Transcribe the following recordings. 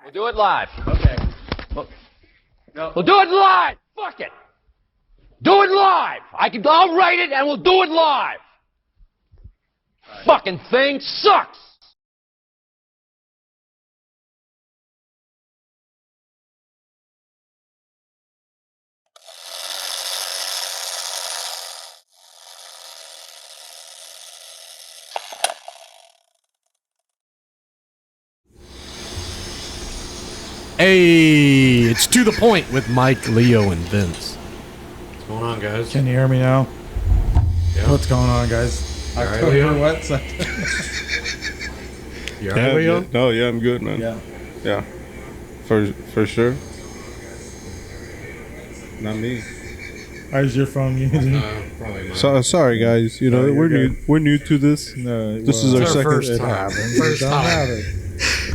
We'll do it live. Okay. We'll do it live. Fuck it. Do it live. I'll write it and we'll do it live. Right. Fucking thing sucks. Hey, it's To The Point with Mike, Leo, and Vince. What's going on, guys? Can you hear me now? Yeah. What's going on, guys? All right, October Leo? what? You all right, Leo? No, yeah, I'm good, man. Yeah, for sure. Not me. How's your phone using? Probably not. So sorry, guys. You know No, we're you're new. We're new to this. No, This is our It's our second. first It time. happens. First It don't time. matter.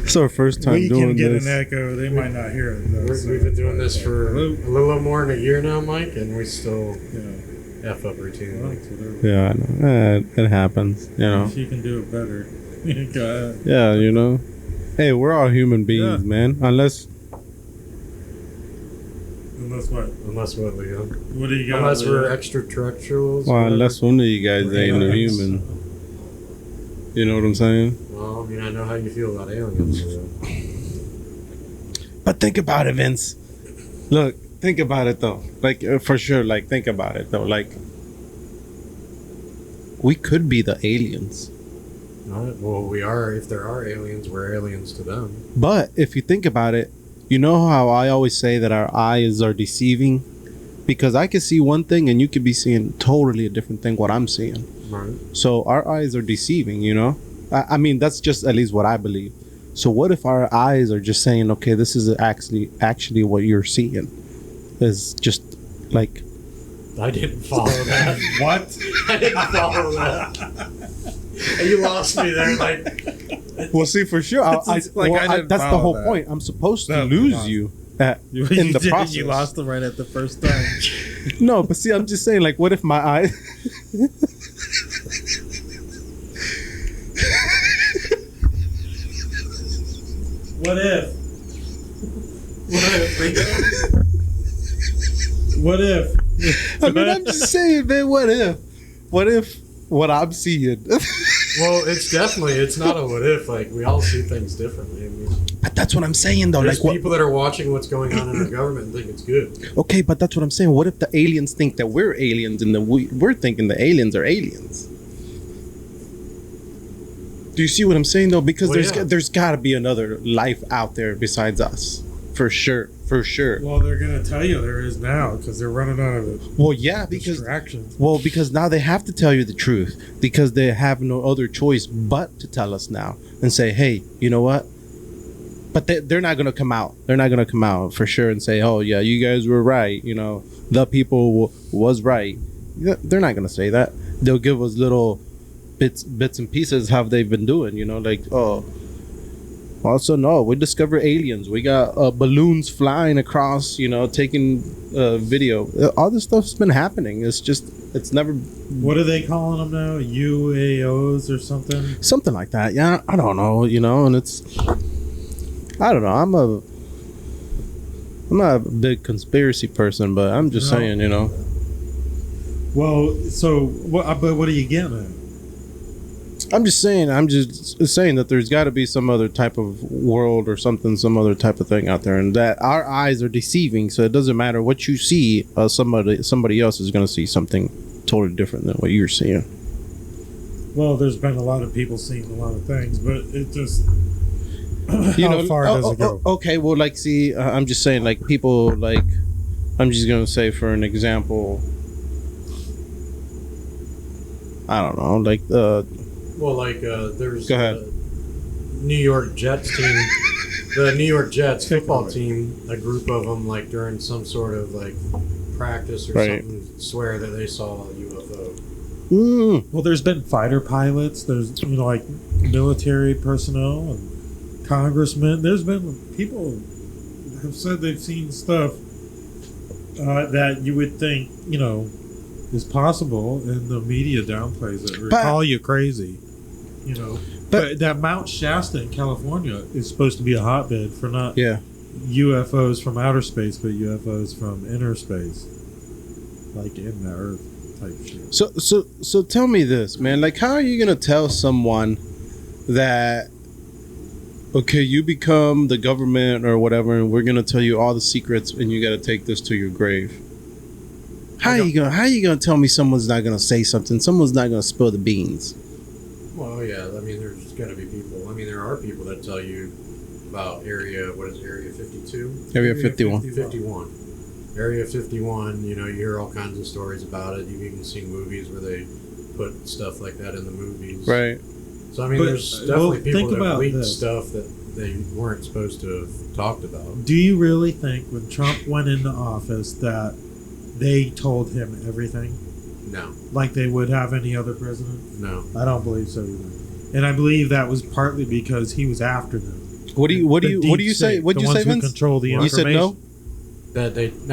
It's our first time We doing can get this. an echo. They might not hear it. Though, so- We've been doing this for a little more than a year now, Mike, and we still Yeah. F up routinely. Well, it's whatever. Yeah, I know. It happens. You know. If you can do it better. Go ahead. Yeah, you know. Hey, we're all human beings, Yeah. man. Unless Unless what? Unless what, Leo? What do you got? Unless Leo? we're extraterrestrials. well, whatever. unless one of you guys We're ain't a aliens. human. You know what I'm saying? Well, I mean, I know how you feel about aliens. So. But think about it, Vince. Look, think about it though. Like for sure, like think about it though. Like we could be the aliens. All right. Well, we are. If there are aliens, we're aliens to them. But if you think about it, you know how I always say that our eyes are deceiving? Because I could see one thing and you could be seeing totally a different thing what I'm seeing. Right. So our eyes are deceiving, you know? I mean, that's just at least what I believe. So what if our eyes are just saying, okay, this is actually what you're seeing? Is just like... I didn't follow that. What? I didn't follow that. You lost me there. Like, Well, see, for sure. It's like I didn't that's the follow whole that. point. I'm supposed to No, lose no. you You in the did, process. You lost them right at the first time. No, but see, I'm just saying, like, what if my eyes... What if? What if? I mean, I'm just saying, man, what if? What if what I'm seeing... well, it's not a what if. Like, we all see things differently. I mean, But that's what I'm saying, though. there's Like, what? people that are watching what's going on in our government and think it's good. Okay, but that's what I'm saying. What if the aliens think that we're aliens and we're thinking the aliens are aliens? Do you see what I'm saying, though? Because Well, there's got to be another life out there besides us, for sure. Well, they're gonna tell you there is now because they're running out of Well, yeah, because distractions. because now they have to tell you the truth because they have no other choice but to tell us now and say, hey, you know what? But they're not gonna come out. They're not gonna come out for sure and say, oh yeah, you guys were right. You know, the people was right. They're not gonna say that. They'll give us little bits and pieces how they've been doing. You know, like also no, we discovered aliens. We got balloons flying across. You know, taking video. All this stuff's been happening. It's never What are they calling them now? UAOs or something? something like that. Yeah, I don't know. You know, and it's. I don't know. I'm not a big conspiracy person, but I'm just No. saying, you know. Well, so what? But what are you getting at? I'm just saying that there's got to be some other type of world or something, some other type of thing out there, and that our eyes are deceiving. So it doesn't matter what you see. Somebody else is going to see something totally different than what you're seeing. Well, there's been a lot of people seeing a lot of things, but it just You how far does it go? Okay, well, like, see, I'm just saying, like, people, like, I'm just gonna say for an example. I don't know, like, Well, like, there's Go ahead. New York Jets team, the New York Jets football team, a group of them, like, during some sort of, like, practice or Right. something, swear that they saw a UFO. Well, there's been fighter pilots. There's like military personnel and congressmen. There's been people have said they've seen stuff that you would think is possible, and the media downplays it or But- call you crazy. you know. But that Mount Shasta in California is supposed to be a hotbed for not UFOs from outer space, but UFOs from inner space, like in the Earth type shit. So tell me this, man. Like, how are you gonna tell someone that, okay, you become the government or whatever, and we're gonna tell you all the secrets, and you gotta take this to your grave? How are you gonna tell me someone's not gonna say something? Someone's not gonna spill the beans? Well, yeah. I mean, there's got to be people. I mean, there are people that tell you about Area 52? Area 51. 51. Area 51, you know, you hear all kinds of stories about it. You've even seen movies where they put stuff like that in the movies. Right. So, I mean, there's definitely people that leaked stuff that they weren't supposed to have talked about. Do you really think when Trump went into office that they told him everything? No. Like they would have any other president? No. I don't believe so either. And I believe that was partly because he was after them. What do you say? What did you say, Vince? Control the you information. said no?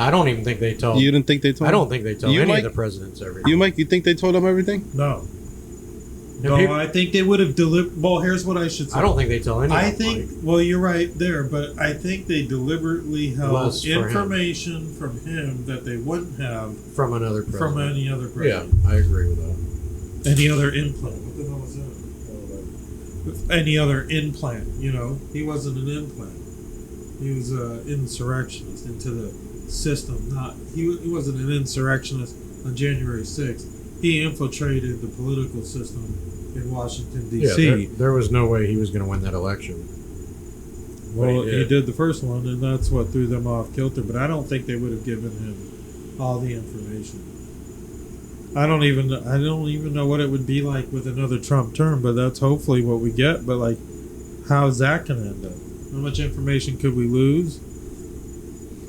I don't even think they told. You didn't think they told? I don't think they told any Mike? of the presidents everything. You, Mike, you think they told them everything? No. No, I think they would have delivered. Well, here's what I should say. I don't think they tell anyone. I think. Well, you're right there, but I think they deliberately held information from him that they wouldn't have from another president. From any other president. Yeah, I agree with that. Any other implant? What the hell was that? Any other implant? You know, he wasn't an implant. He was an insurrectionist into the system. He wasn't an insurrectionist on January 6th. He infiltrated the political system in Washington, D.C. Yeah, there was no way he was going to win that election. Well, he did the first one, and that's what threw them off kilter. But I don't think they would have given him all the information. I don't even know what it would be like with another Trump term, but that's hopefully what we get. But like, how's that going to end up? How much information could we lose?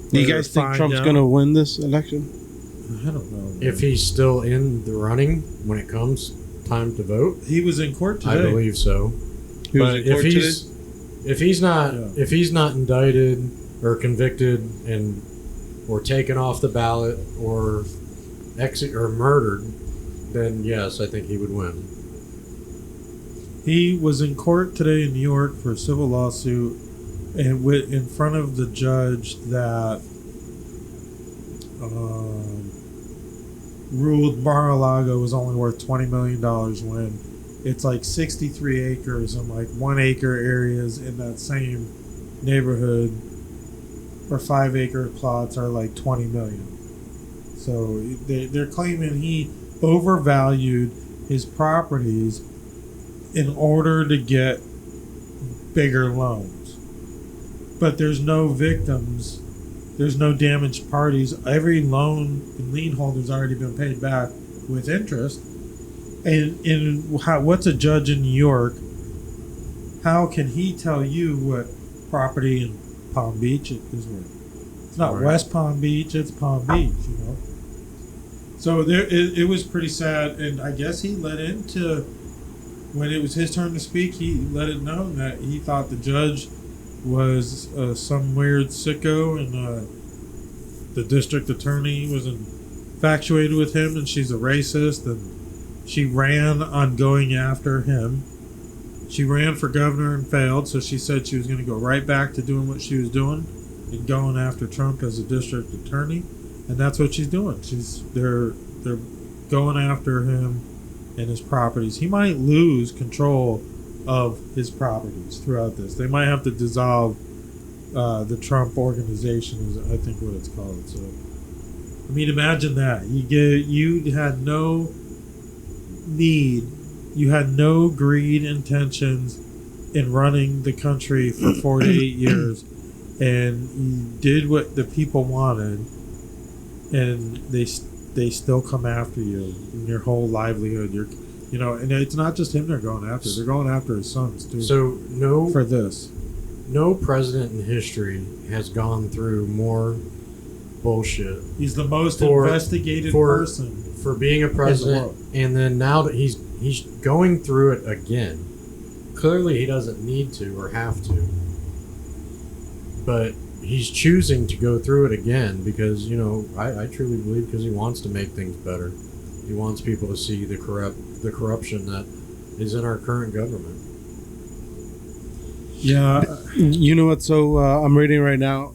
Do you guys think Trump's going to win this election? I don't know. Man. If he's still in the running when it comes time to vote, he was in court today. I believe so. But if he's not indicted or convicted or taken off the ballot or murdered, then yes, I think he would win. He was in court today in New York for a civil lawsuit, and in front of the judge that ruled Mar-a-Lago was only worth $20 million when it's like 63 acres and like 1 acre areas in that same neighborhood or 5 acre plots are like 20 million. So they're claiming he overvalued his properties in order to get bigger loans. But there's no victims. There's no damaged parties. Every loan and lien holder's already been paid back with interest. And what's a judge in New York? How can he tell you what property in Palm Beach is worth? It's not West Palm Beach. It's Palm Beach. You know. So it was pretty sad, and I guess he let into when it was his turn to speak. He let it known that he thought the judge was some weird sicko, and the district attorney was infatuated with him, and she's a racist, and she ran on going after him. She ran for governor and failed, so she said she was going to go right back to doing what she was doing and going after Trump as a district attorney, and that's what she's doing. They're going after him and his properties. He might lose control of his properties throughout this. They might have to dissolve the Trump organization, is I think what it's called. So, I mean, imagine that you had no need, you had no greed intentions in running the country for 48 years, and you did what the people wanted, and they still come after you in your whole livelihood. And it's not just him they're going after. They're going after his sons, too. So, for this. No president in history has gone through more bullshit. He's the most investigated person. For being a president, and then now that he's going through it again. Clearly he doesn't need to or have to. But he's choosing to go through it again because, I truly believe because he wants to make things better. He wants people to see the corruption that is in our current government. Yeah. You know what? So I'm reading right now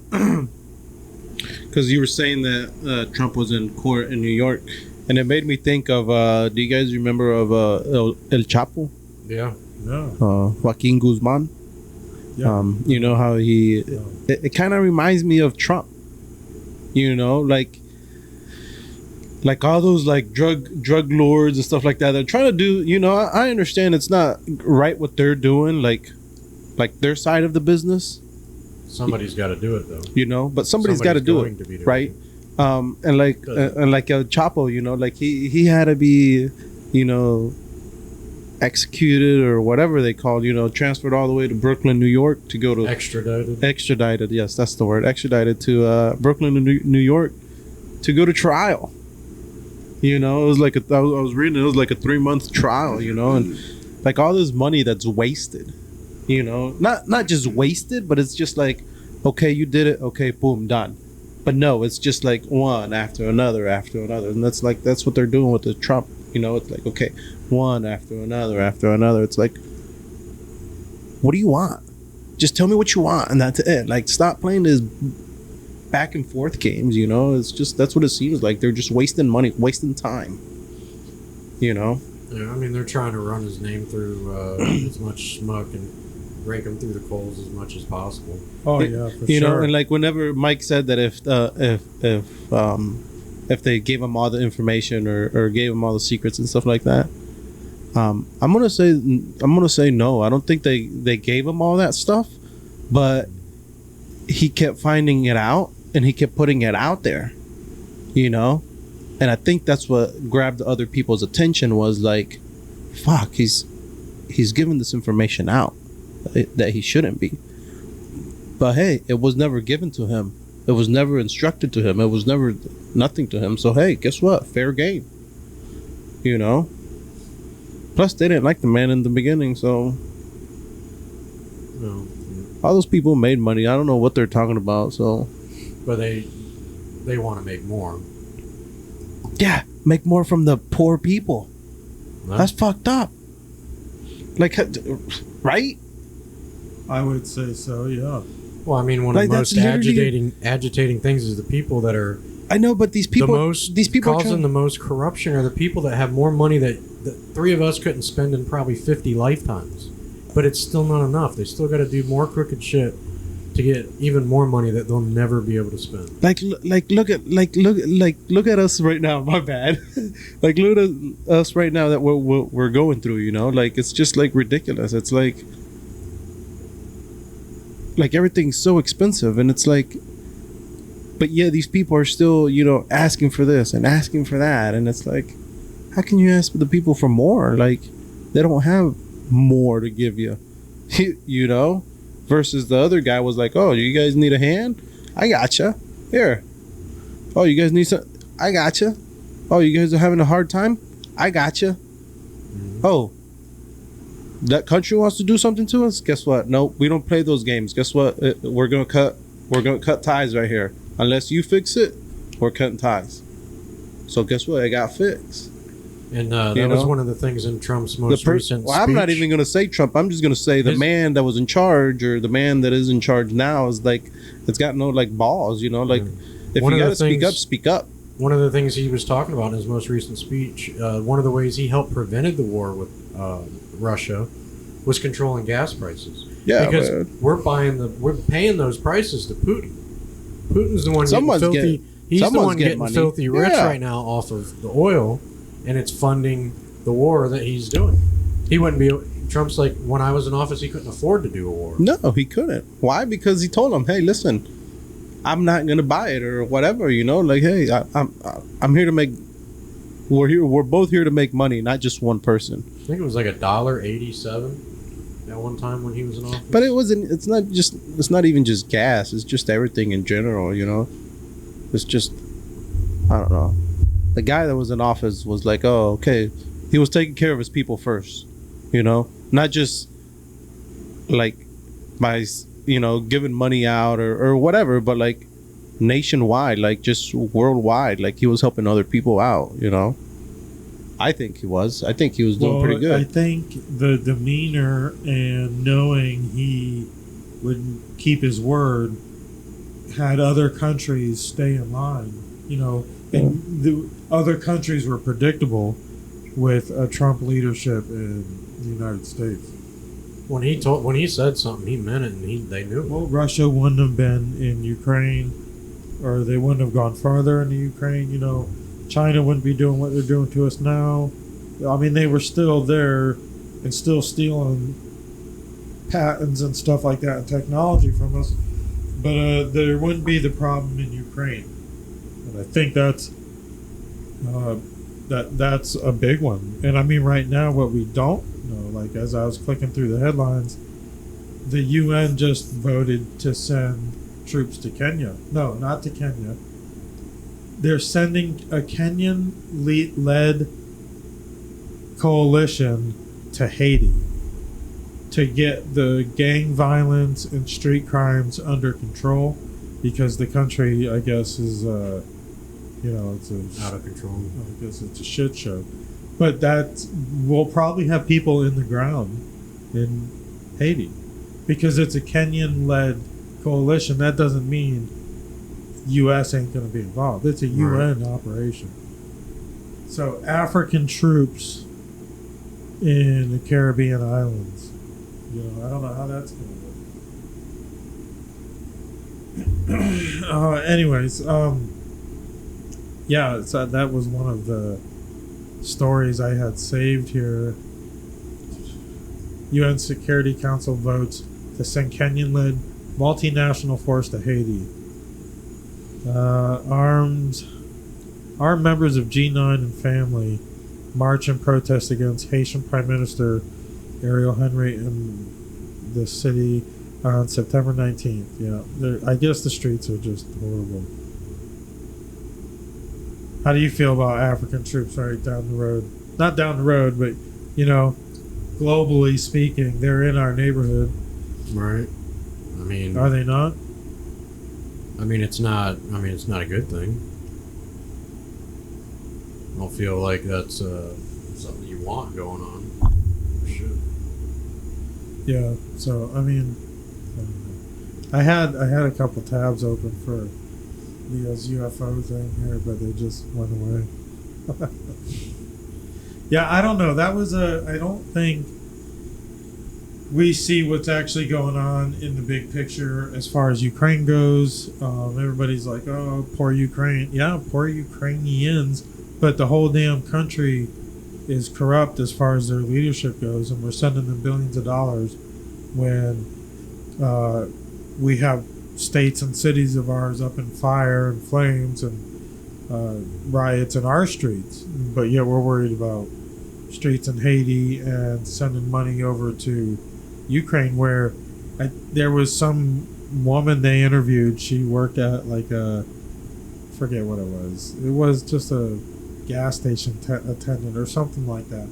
because you were saying that Trump was in court in New York, and it made me think of. Do you guys remember of El Chapo? Yeah. No. Joaquin Guzman. Yeah. You know how he. No. It kind of reminds me of Trump. You know, like all those like drug lords and stuff like that. They're trying to do. You know, I understand it's not right what they're doing. Like their side of the business. Somebody's got to do it, though. You know, but somebody's got to do it, right? And like El Chapo, you know, like he had to be, you know, executed or whatever they called, you know, transferred all the way to Brooklyn, New York to go to extradited. Yes, that's the word. Extradited to Brooklyn, New York to go to trial. You know, it was like I was reading it was like a 3-month trial. You know, and like all this money that's wasted. You know, not just wasted, but it's just like, okay, you did it, okay, boom, done. But no, it's just like one after another, and that's what they're doing with the Trump. You know, it's like, okay, one after another. It's like, what do you want? Just tell me what you want, and that's it. Like, stop playing this back and forth games. You know, it's just that's what it seems like. They're just wasting money, wasting time. You know. Yeah, I mean, they're trying to run his name through as much smoke and rake him through the coals as much as possible. Oh yeah, for you sure. know, and like whenever Mike said that if they gave him all the information or gave him all the secrets and stuff like that, I'm gonna say no. I don't think they gave him all that stuff, but he kept finding it out and he kept putting it out there, you know. And I think that's what grabbed other people's attention was like, fuck, he's giving this information out that he shouldn't be. But hey, it was never given to him. It was never instructed to him. It was never nothing to him. So hey, guess what? Fair game. You know? Plus, they didn't like the man in the beginning, so... No. All those people made money. I don't know what they're talking about, so... But they want to make more. Yeah, make more from the poor people. Huh? That's fucked up. Like, right? I would say so. Yeah. Well, I mean, one of Like, the that's most literally- agitating things is the people that are I know, but these people are causing trying- the most corruption are the people that have more money that three of us couldn't spend in probably 50 lifetimes. But it's still not enough. They still got to do more crooked shit to get even more money that they'll never be able to spend. Look at us right now. My bad. Like, look at us right now that we're going through. You know, like it's just like ridiculous. It's like everything's so expensive, and it's like, but yeah, these people are still, you know, asking for this and asking for that, and it's like, how can you ask the people for more? Like, they don't have more to give you, you know. Versus the other guy was like, oh, you guys need a hand? I gotcha. Here. Oh, you guys need some? I gotcha. Oh, you guys are having a hard time? I gotcha. Oh, that country wants to do something to us? Guess what? Nope, we don't play those games. Guess what? We're gonna cut ties right here. Unless you fix it, we're cutting ties. So guess what? It got fixed. And that was one of the things in Trump's most recent speech. I'm not even going to say Trump. I'm just going to say the man that was in charge, or the man that is in charge now, is like, it's got no like balls, you know. Like, if you got to speak up, speak up. One of the things he was talking about in his most recent speech, one of the ways he helped prevented the war with Russia was controlling gas prices. Yeah, because we're paying those prices to Putin. Putin's the one getting filthy. He's the one getting filthy rich right now off of the oil. And it's funding the war that he's doing. He wouldn't be. Trump's like, when I was in office, he couldn't afford to do a war. No, he couldn't. Why? Because he told him, "Hey, listen, I'm not gonna buy it or whatever." You know, like, hey, I'm here to make. We're both here to make money, not just one person. I think it was like $1.87 at one time when he was in office. But it wasn't. It's not even just gas. It's just everything in general. You know, it's just, I don't know. The guy that was in office was like, oh, okay. He was taking care of his people first, you know, not just like by, you know, giving money out or whatever, but like nationwide, like just worldwide. Like he was helping other people out, you know. I think he was. I think he was doing pretty good. I think the demeanor and knowing he would keep his word had other countries stay in line. And the other countries were predictable with a Trump leadership in the United States. When he said something, he meant it, and they knew it. Well, Russia wouldn't have been in Ukraine, or they wouldn't have gone farther into Ukraine. China wouldn't be doing what they're doing to us now. I mean, they were still there and still stealing patents and stuff like that and technology from us. But there wouldn't be the problem in Ukraine. And I think that's a big one. And I mean, right now, what we don't know, like as I was clicking through the headlines, the UN just voted to send troops to Kenya. No, not to Kenya. They're sending a Kenyan-led coalition to Haiti to get the gang violence and street crimes under control, because the country, I guess, is it's Out of control. I guess it's a shit show. But we'll probably have people in the ground in Haiti because it's a Kenyan-led coalition. That doesn't mean U.S. ain't going to be involved. It's a UN operation. So African troops in the Caribbean islands. I don't know how that's going to work. Anyways, yeah, so that was one of the stories I had saved here. UN Security Council votes to send Kenyan-led multinational force to Haiti. Armed members of G9 and family march and protest against Haitian Prime Minister Ariel Henry in the city on September 19th. Yeah, I guess the streets are just horrible. How do you feel about African troops right down the road? Not down the road, but, globally speaking, they're in our neighborhood. Right. I mean... Are they not? it's not a good thing. I don't feel like that's something you want going on. For sure. Yeah, so, I had a couple tabs open for Leo's UFO thing here, but they just went away. Yeah, I don't know. That was I don't think we see what's actually going on in the big picture as far as Ukraine goes. Everybody's like, oh, poor Ukraine. Yeah, poor Ukrainians. But the whole damn country is corrupt as far as their leadership goes, and we're sending them billions of dollars when we have states and cities of ours up in fire and flames and riots in our streets. But yet we're worried about streets in Haiti and sending money over to Ukraine, where there was some woman they interviewed. She worked at forget what it was. It was just a gas station attendant or something like that.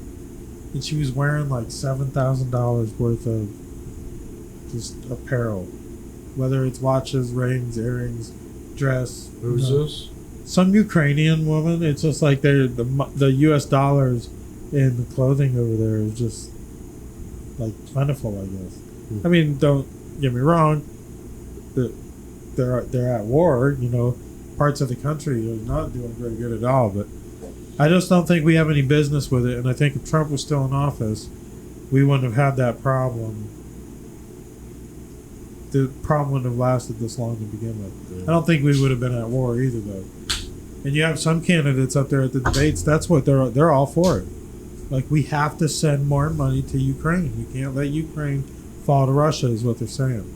And she was wearing like $7,000 worth of just apparel. Whether it's watches, rings, earrings, dress. Who's this? Some Ukrainian woman. It's just like the U.S. dollars in the clothing over there is just like plentiful, I guess. I mean, don't get me wrong. They're at war. Parts of the country are not doing very good at all. But I just don't think we have any business with it. And I think if Trump was still in office, we wouldn't have had that problem. The problem wouldn't have lasted this long to begin with. Yeah. I don't think we would have been at war either, though. And you have some candidates up there at the debates. That's what they're all for it. Like, we have to send more money to Ukraine. We can't let Ukraine fall to Russia, is what they're saying.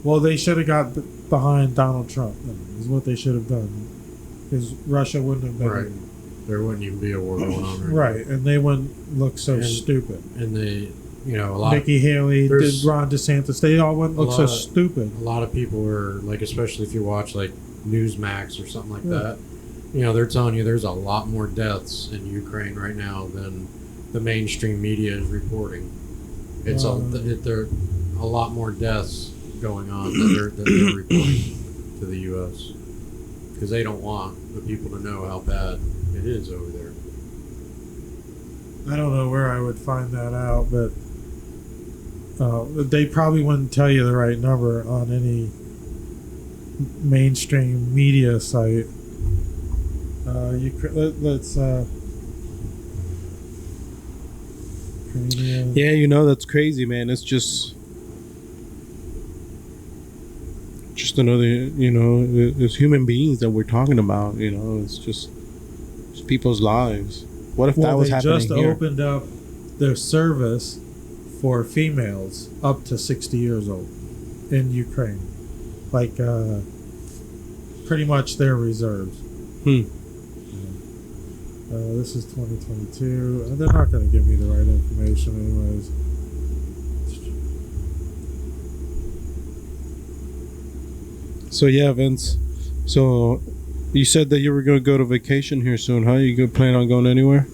Well, they should have got behind Donald Trump. Is what they should have done, because Russia wouldn't have been. Right. There wouldn't even be a war going on. Right, and they wouldn't look so stupid. And they. A lot. Nikki Haley, Ron DeSantis, they all wouldn't look so stupid. A lot of people are like, especially if you watch like Newsmax or something like that. They're telling you there's a lot more deaths in Ukraine right now than the mainstream media is reporting. It's there are a lot more deaths going on than they're reporting to the U.S. because they don't want the people to know how bad it is over there. I don't know where I would find that out, but they probably wouldn't tell you the right number on any mainstream media site. Let's Ukrainian. Yeah, you know, that's crazy, man. It's just another, you know, it's human beings that we're talking about. You know, it's just people's lives. What if that was happening just here? opened up their service for females up to 60 years old in Ukraine, like pretty much their reserves. This is 2022. They're not going to give me the right information anyways. So yeah, Vince. So you said that you were going to go to vacation here soon, huh? You plan on going anywhere?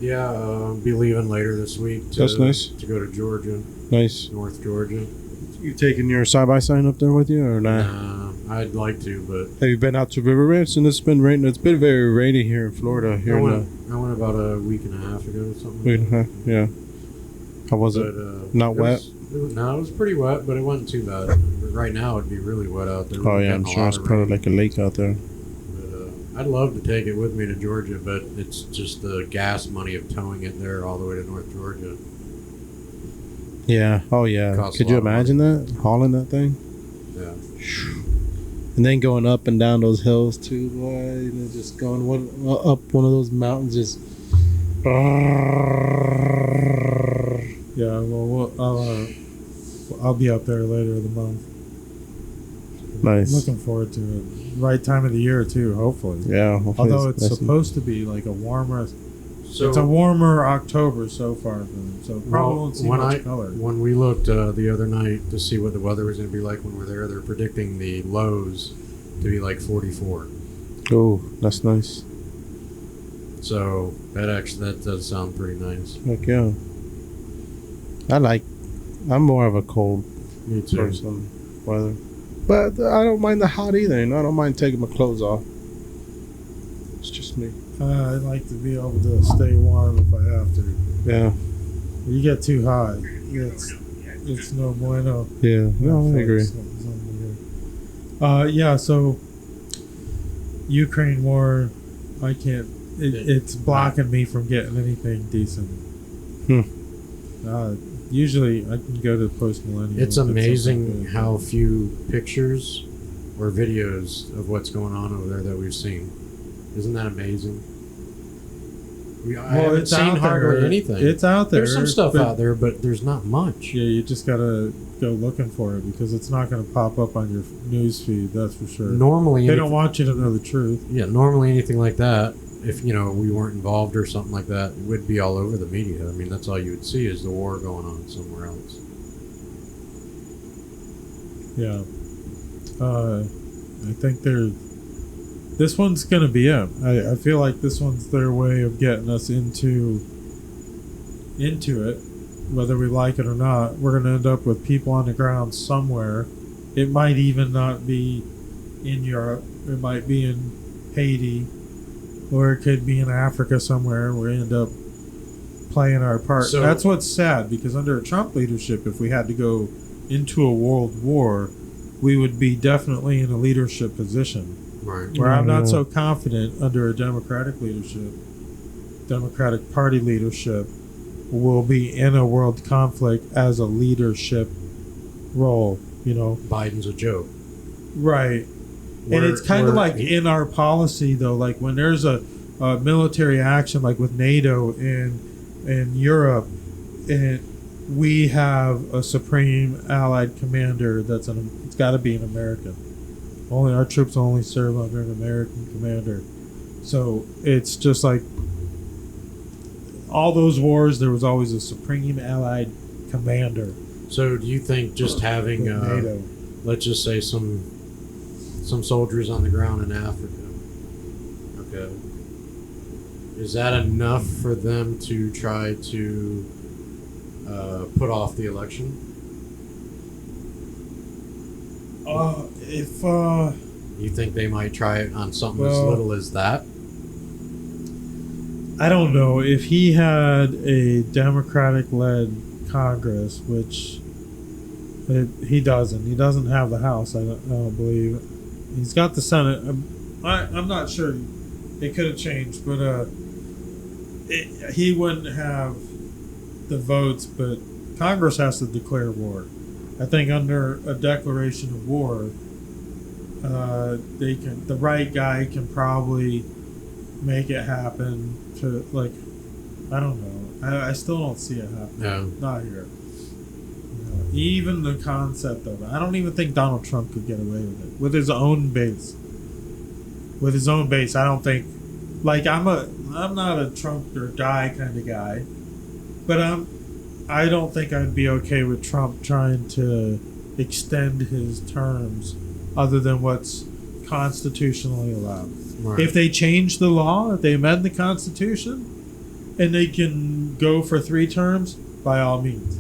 Yeah, I'll be leaving later this week. That's nice. To go to Georgia. Nice. North Georgia. You taking your side-by-side up there with you or not? Nah, I'd like to, but... Have you been out to River Ranch? And it's been raining. It's been very rainy here in Florida. I went about a week and a half ago or something. Yeah. How was it? Not wet? No, it was pretty wet, but it wasn't too bad. Right now, it'd be really wet out there. Oh yeah, I'm sure it's probably like a lake out there. But I'd love to take it with me to Georgia, but it's just the gas money of towing it there all the way to North Georgia. Yeah. Oh yeah. Could you imagine that? Hauling that thing? Yeah. And then going up and down those hills too, boy. And just going up one of those mountains, just. Yeah. Well, I'll be up there later in the month. Nice. Looking forward to it. Right time of the year too, hopefully. Yeah. Hopefully Although it's supposed to be like a warmer. So it's a warmer October so far, so probably won't see much color. When we looked the other night to see what the weather was going to be like when we're there, they're predicting the lows to be like 44. Oh, that's nice. So that does sound pretty nice. Heck yeah. I'm more of a cold Me too. person weather. But I don't mind the hot either. You know, I don't mind taking my clothes off. It's just me. I like to be able to stay warm if I have to. Yeah. You get too hot, it's no bueno. Yeah. No, I agree. Yeah. So Ukraine war, I can't. It's blocking me from getting anything decent. Usually, I can go to Post Millennium. It's amazing how few pictures or videos of what's going on over there that we've seen. Isn't that amazing? I haven't seen hardly anything. It's out there. There's some stuff out there, but there's not much. Yeah, you just gotta go looking for it because it's not gonna pop up on your news feed. That's for sure. Normally, they don't want you to know the truth. Yeah, normally anything like that, if we weren't involved or something like that, it would be all over the media. I mean, that's all you would see is the war going on somewhere else. Yeah, I think this one's gonna be it. I feel like this one's their way of getting us into it, whether we like it or not. We're gonna end up with people on the ground somewhere. It might even not be in Europe. It might be in Haiti, or it could be in Africa somewhere. We end up playing our part. So, that's what's sad, because under a Trump leadership, if we had to go into a world war, we would be definitely in a leadership position. Right. Where I'm not so confident under a Democratic leadership, Democratic Party leadership, will be in a world conflict as a leadership role, Biden's a joke. Right. And it's kind of like in our policy, though, like when there's a military action, like with NATO in Europe, and we have a supreme allied commander it's got to be an American. Only our troops only serve under an American commander. So it's just like all those wars, there was always a supreme allied commander. So do you think just having, NATO. let's just say some soldiers on the ground in Africa, okay, is that enough for them to try to put off the election? You think they might try it on something as little as that? I don't know if he had a Democratic-led Congress, which he doesn't. He doesn't have the House. I don't believe. He's got the Senate. I'm not sure. It could have changed, but he wouldn't have the votes. But Congress has to declare war. I think under a declaration of war, they can. The right guy can probably make it happen. To like, I don't know. I still don't see it happening. No. Not here. Even the concept of it. I don't even think Donald Trump could get away with it. With his own base. With his own base, I don't think. Like, I'm not a Trump or die kind of guy, but I don't think I'd be okay with Trump trying to extend his terms other than what's constitutionally allowed. Right. If they change the law, if they amend the Constitution, and they can go for 3 terms, by all means.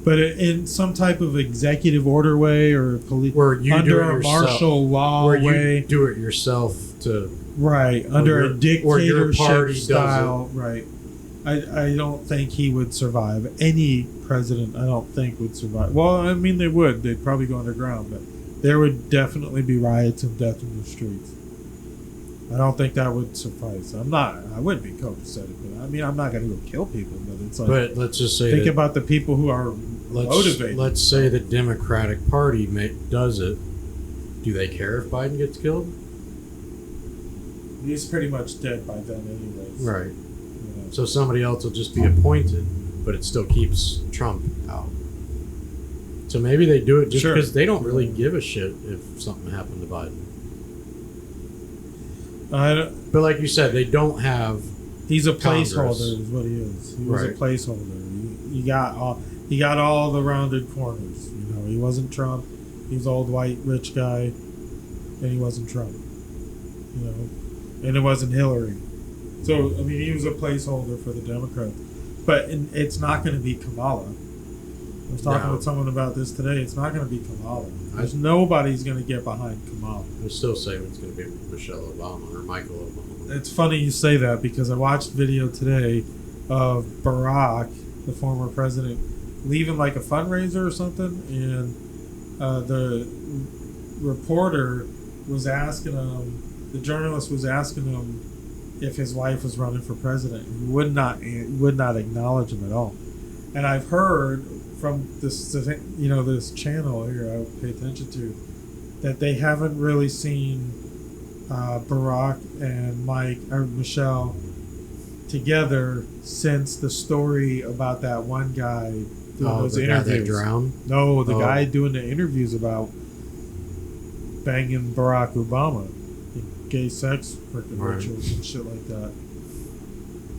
But in some type of executive order way or under a martial law way, you do it yourself to under a dictatorship style, does it. right? I don't think he would survive. Any president, I don't think would survive. Well, I mean, they would. They'd probably go underground, but there would definitely be riots and death in the streets. I don't think that would suffice. I wouldn't be copacetic, but I mean, I'm not going to go kill people, but it's like. But let's just say think about the people who are motivated. Let's say the Democratic Party does it. Do they care if Biden gets killed? He's pretty much dead by then, anyways. Right. You know. So somebody else will just be appointed, but it still keeps Trump out. So maybe they do it just because they don't really give a shit if something happened to Biden. But like you said, they don't have. He's a Congress. placeholder, is what he is. He was a placeholder. He got all the rounded corners. You know, he wasn't Trump. He was old white rich guy, and he wasn't Trump. You know, and it wasn't Hillary. So I mean, he was a placeholder for the Democrats. But it's not going to be Kamala. I was talking with someone about this today. It's not going to be Kamala. Nobody's going to get behind Kamala. They're still saying it's going to be Michelle Obama or Michael Obama. It's funny you say that because I watched a video today of Barack, the former president, leaving like a fundraiser or something, and the reporter was asking him, the journalist was asking him if his wife was running for president. He would not acknowledge him at all. And I've heard from this channel here I pay attention to, that they haven't really seen Barack and Michelle together since the story about that one guy doing those the interviews. Guy that drowned? No, the guy doing the interviews about banging Barack Obama, gay sex rituals and shit like that.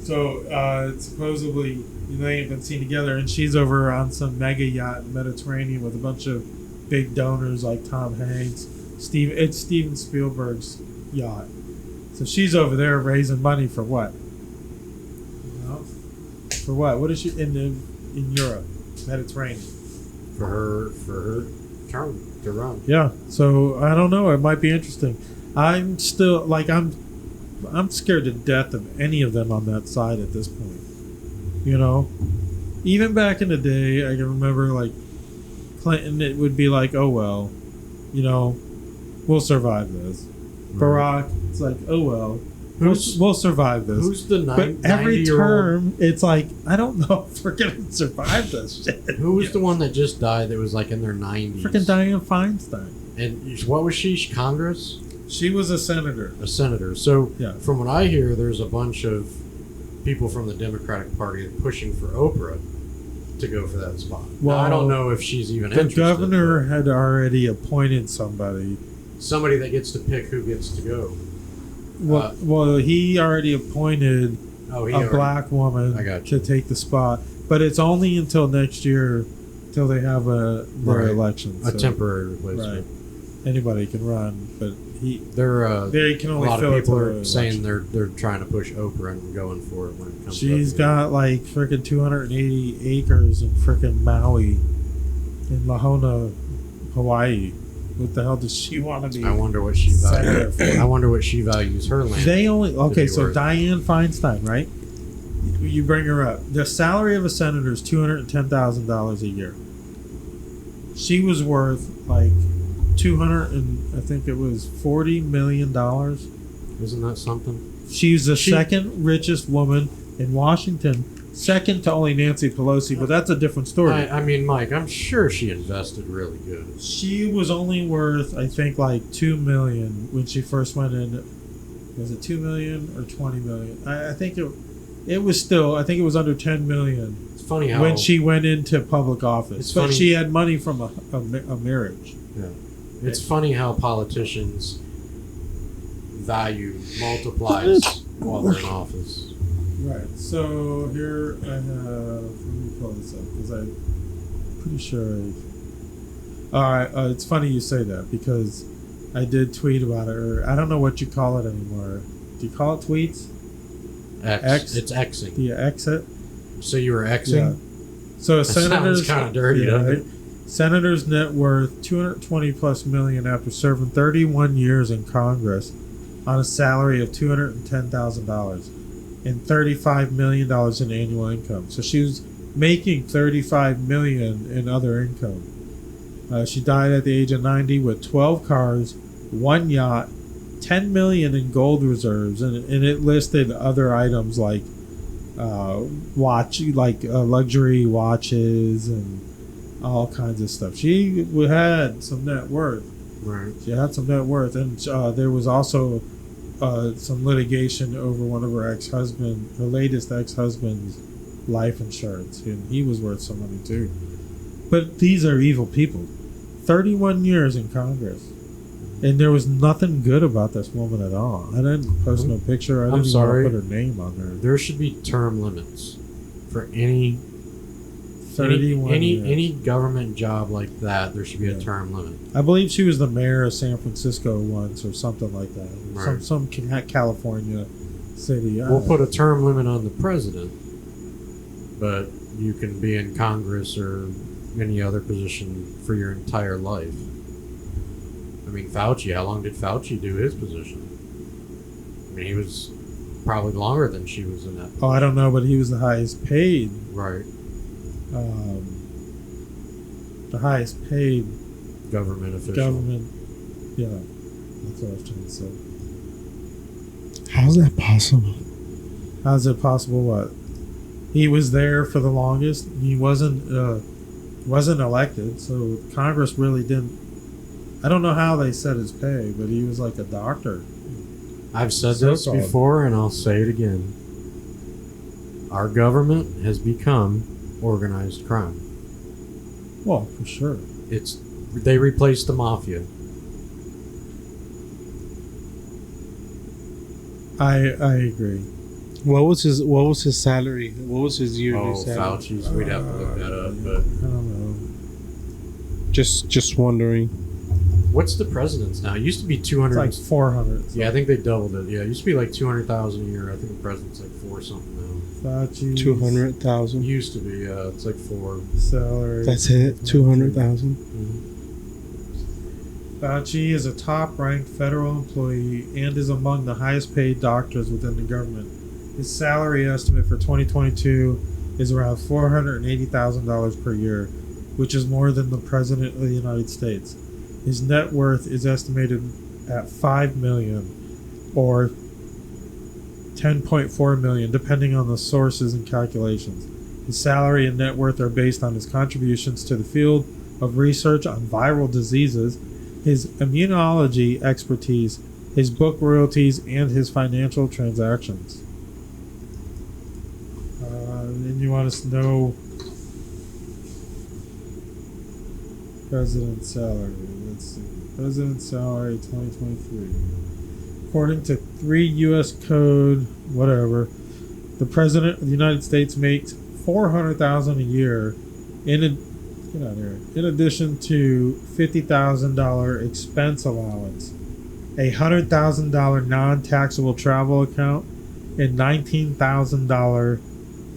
So supposedly they ain't been seen together, and she's over on some mega yacht in the Mediterranean with a bunch of big donors like Tom Hanks. It's Steven Spielberg's yacht. So she's over there raising money for what? You know? For what? What is she in Europe, Mediterranean? For her turn to run. Yeah. So I don't know. It might be interesting. I'm still I'm scared to death of any of them on that side at this point. You know, even back in the day, I can remember like Clinton. It would be like, oh well, you know, we'll survive this. Barack, it's like, oh well, we'll survive this. Who's the But every term, it's like, I don't know if we're gonna survive this shit. Who was the one that just died that was like in their 90s? Freaking Dianne Feinstein. And what was she? Congress? She was a senator. A senator. So yeah. From what I hear, there's a bunch of people from the Democratic Party pushing for Oprah to go for that spot. Well, now, I don't know if she's even interested. The governor had already appointed somebody. Somebody that gets to pick who gets to go. Well, he already appointed black woman to take the spot. But it's only until next year, till they have their election. A temporary replacement. Right. Anybody can run, but they can only a lot fill of people it are saying they're trying to push Oprah and going for it when it comes. She's got like freaking 280 acres in freaking Maui, in Lahona, Hawaii. What the hell does she want to be? I wonder what she values. I wonder what she values her land. So Dianne Feinstein, right? You bring her up. The salary of a senator is $210,000 a year. She was worth like 200 and I think it was $40 million. Isn't that something? She's the second richest woman in Washington, second to only Nancy Pelosi, but that's a different story. I mean, Mike, I'm sure she invested really good. She was only worth, I think, like $2 million when she first went in. Was it $2 million or $20 million? I think it was still. I think it was under $10 million. It's funny how when she went into public office, It's but funny- she had money from a marriage. Yeah. It's funny how politicians value multiplies while they're in office. Right. So here I have. Let me pull this up because I'm pretty sure. All right. It's funny you say that because I did tweet about it. Or I don't know what you call it anymore. Do you call it tweets? X? It's Xing. Do you exit? So you were Xing? Yeah. So a That senator's sounds kind of dirty, doesn't it? Senator's net worth 220 plus million after serving 31 years in Congress on a salary of $210,000 and $35 million in annual income. So she was making $35 million in other income. She died at the age of 90 with 12 cars, 1 yacht, $10 million in gold reserves, and it listed other items like luxury watches and all kinds of stuff. She had some net worth. Right. She had some net worth, and there was also some litigation over one of her latest ex-husband's life insurance, and he was worth some money too. But these are evil people. 31 years in Congress, and there was nothing good about this woman at all. I didn't post no picture. I didn't even want to put her name on there. There should be term limits for any 31 any government job like that. There should be a term limit. I believe she was the mayor of San Francisco once, or something like that. Right. Some California city. We'll put a term limit on the president, but you can be in Congress or any other position for your entire life. I mean, Fauci, how long did Fauci do his position? I mean, he was probably longer than she was in that position. Oh, I don't know, but he was the highest paid. Right. The highest paid Government official. government. Yeah, that's what I was trying to say. How's that possible? How's it possible? What? He was there for the longest. He wasn't elected, so Congress really didn't. I don't know how they set his pay, but he was like a doctor. I've said So this solid. before, and I'll say it again. Our government has become organized crime. Well, for sure. They replaced the mafia. I agree. What was his salary? What was his yearly salary? Fauci's. We'd have to look that up. But I don't know. Just wondering. what's the president's now? It used to be 200. It's like 400. Yeah, I think they doubled it. Yeah, it used to be like 200,000 a year. I think the president's like 4 something now. Fauci's 200,000. Used to be. Yeah, it's like 4. salary. That's it. 200,000. Fauci is a top-ranked federal employee and is among the highest-paid doctors within the government. His salary estimate for 2022 is around $480,000 per year, which is more than the President of the United States. His net worth is estimated at $5 million or $10.4 million, depending on the sources and calculations. His salary and net worth are based on his contributions to the field of research on viral diseases, his immunology expertise, his book royalties, and his financial transactions. And you want us to know President's salary. Let's see. President's salary 2023. According to 3 U.S. Code, whatever, the President of the United States makes $400,000 a year in addition to $50,000 expense allowance, a $100,000 non-taxable travel account, and $19,000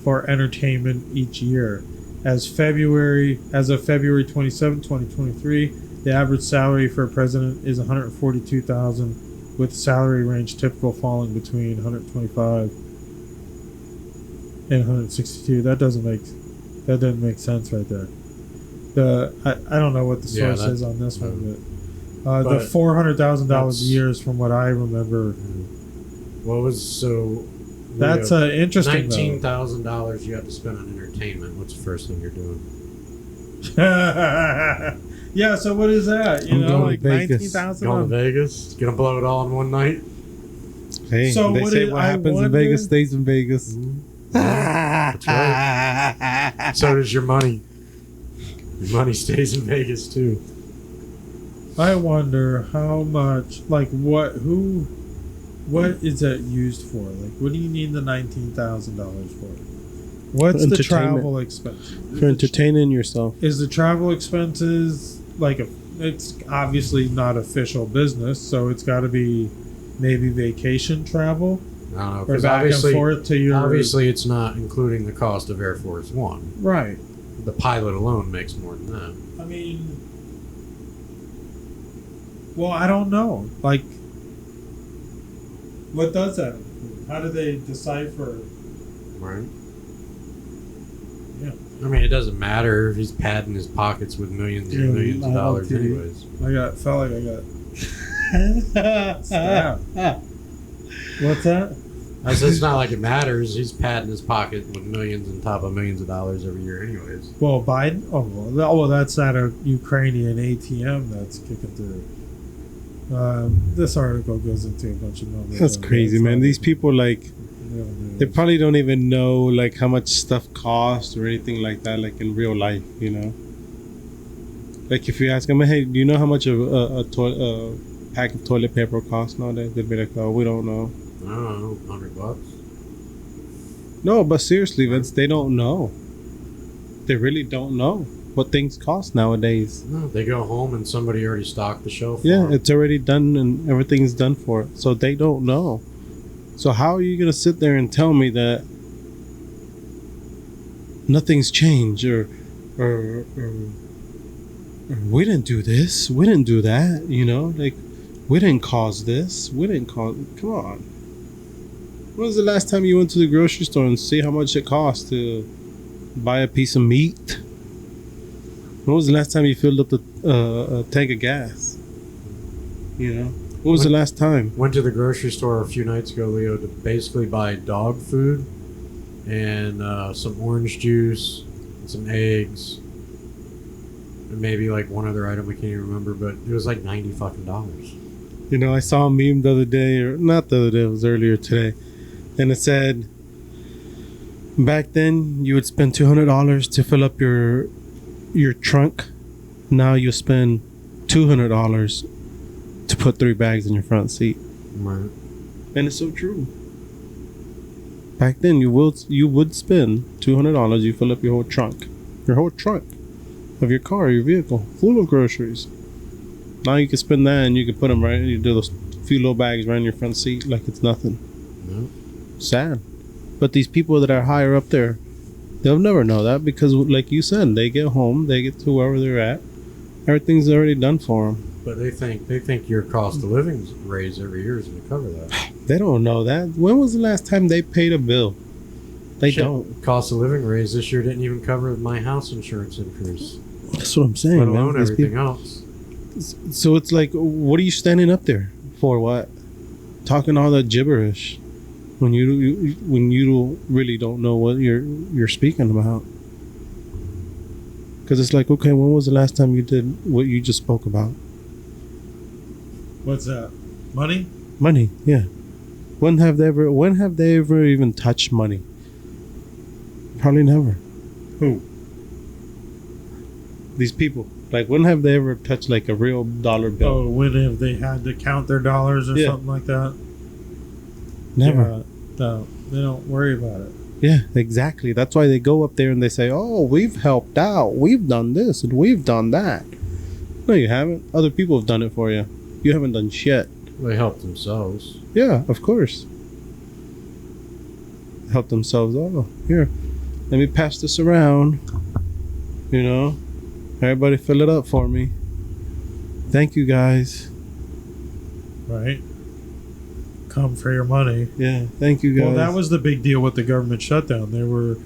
for entertainment each year. As of February 27, 2023, the average salary for a president is $142,000, with salary range typical falling between $125 and 162. That doesn't make sense right there. I don't know what the source is on this one, but the $400,000 a year is from what I remember. What was so? That's interesting. $19,000 you have to spend on entertainment. What's the first thing you're doing? Yeah. So what is that? You I'm know, going like to Vegas. 19,000. Going to Vegas? Gonna blow it all in one night? Hey, So they what say is- what I happens wonder- in Vegas stays in Vegas. That's right. So does your money. Your money stays in Vegas too. I wonder how much, like, what is that used for? Like, what do you need the $19,000 for? What's the Entertainment. travel expense? For entertaining yourself. Is the travel expenses like it's obviously not official business, so it's got to be maybe vacation travel I don't know. or 'Cause back and forth to your obviously it's not including the cost of Air Force One. right. The pilot alone makes more than that. I mean, well, I don't know. Like, what does that include? How do they decipher? Right. Yeah. I mean, it doesn't matter if he's padding his pockets with millions and Yeah, millions of I dollars don't think- anyways. Felt like I got stabbed. What's that? I said it's not like it matters. He's padding his pocket with millions on top of millions of dollars every year anyways. Well, Biden. Well, that's not a Ukrainian ATM that's kicking through. This article goes into a bunch of numbers. That's crazy, man. These people, like, they probably don't even know, like, how much stuff costs or anything like that, like, in real life, you know? Like, if you ask them, hey, do you know how much a pack of toilet paper costs nowadays? They'd be like, oh, we don't know. I don't know, $100. No, but seriously, Vince, they don't know. They really don't know what things cost nowadays. No, they go home and somebody already stocked the shelf. for Yeah, them. it's already done and everything's done for it. So they don't know. So how are you going to sit there and tell me that nothing's changed or we didn't do this, we didn't do that, you know? Like, we didn't cause this, we didn't cause... Come on. When was the last time you went to the grocery store and see how much it costs to buy a piece of meat? When was the last time you filled up a tank of gas? You know? When was the last time? Went to the grocery store a few nights ago, Leo, to basically buy dog food and some orange juice and some eggs and maybe like one other item I can't even remember, but it was like $90 fucking. You know, I saw a meme the other day, or not the other day, it was earlier today, and it said, back then you would spend $200 to fill up your trunk. Now you spend $200 to put 3 bags in your front seat. Right. And it's so true. Back then you would spend $200, you fill up your whole trunk of your car, your vehicle, full of groceries. Now you can spend that and you can put them right, you do those few little bags right in your front seat like it's nothing. No. Sad. But these people that are higher up there, they'll never know that because, like you said, they get home, they get to wherever they're at, everything's already done for them. But they think your cost of living raise every year is going to cover that. They don't know that. When was the last time they paid a bill? They Shit, don't. Cost of living raise this year didn't even cover my house insurance increase, That's what I'm saying, let man. alone These everything people- else. So it's like, what are you standing up there for? What? Talking all that gibberish when you really don't know what you're speaking about. Because it's like, okay, when was the last time you did what you just spoke about? What's that? Money? Money, yeah. When have they ever even touched money? Probably never. Who? These people. Like, when have they ever touched like a real dollar bill? Oh, when have they had to count their dollars or Yeah. something like that? Never. Yeah, no, they don't worry about it. Yeah, exactly. That's why they go up there and they say, oh, we've helped out. We've done this and we've done that. No, you haven't. Other people have done it for you. You haven't done shit. They help themselves. Yeah, of course. Help themselves. Oh, here. Let me pass this around. You know? Everybody fill it up for me. Thank you, guys. Right? come for your money. Yeah, thank you guys. Well, that was the big deal with the government shutdown. There were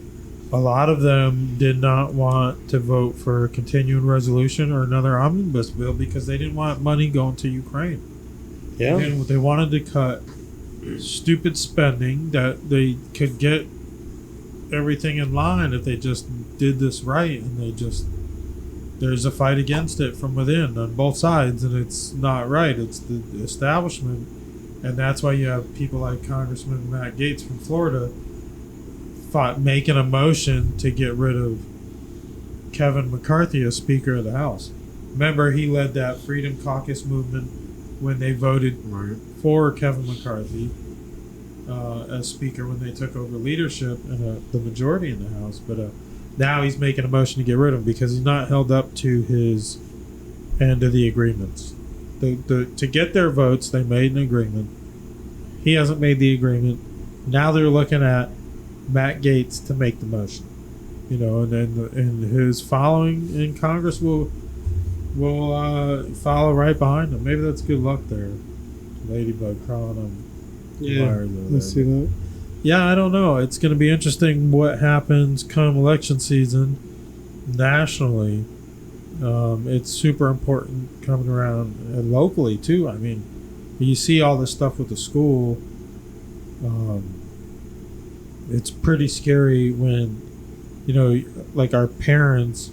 a lot of them did not want to vote for a continuing resolution or another omnibus bill because they didn't want money going to Ukraine. Yeah. They wanted to cut stupid spending that they could get everything in line if they just did this right, and there's a fight against it from within on both sides, and it's not right. It's the establishment, and that's why you have people like Congressman Matt Gaetz from Florida making a motion to get rid of Kevin McCarthy as Speaker of the House. Remember, he led that Freedom Caucus movement when they voted for Kevin McCarthy as Speaker when they took over leadership and the majority in the House. But now he's making a motion to get rid of him because he's not held up to his end of the agreements. To get their votes, they made an agreement. He hasn't made the agreement. Now they're looking at Matt Gaetz to make the motion, and then his following in Congress will follow right behind him. Maybe that's good luck there. Ladybug crawling on wires over Let's there. see that. Yeah, I don't know. It's going to be interesting what happens come election season nationally. It's super important coming around and locally too. I mean, you see all this stuff with the school. It's pretty scary when, like our parents,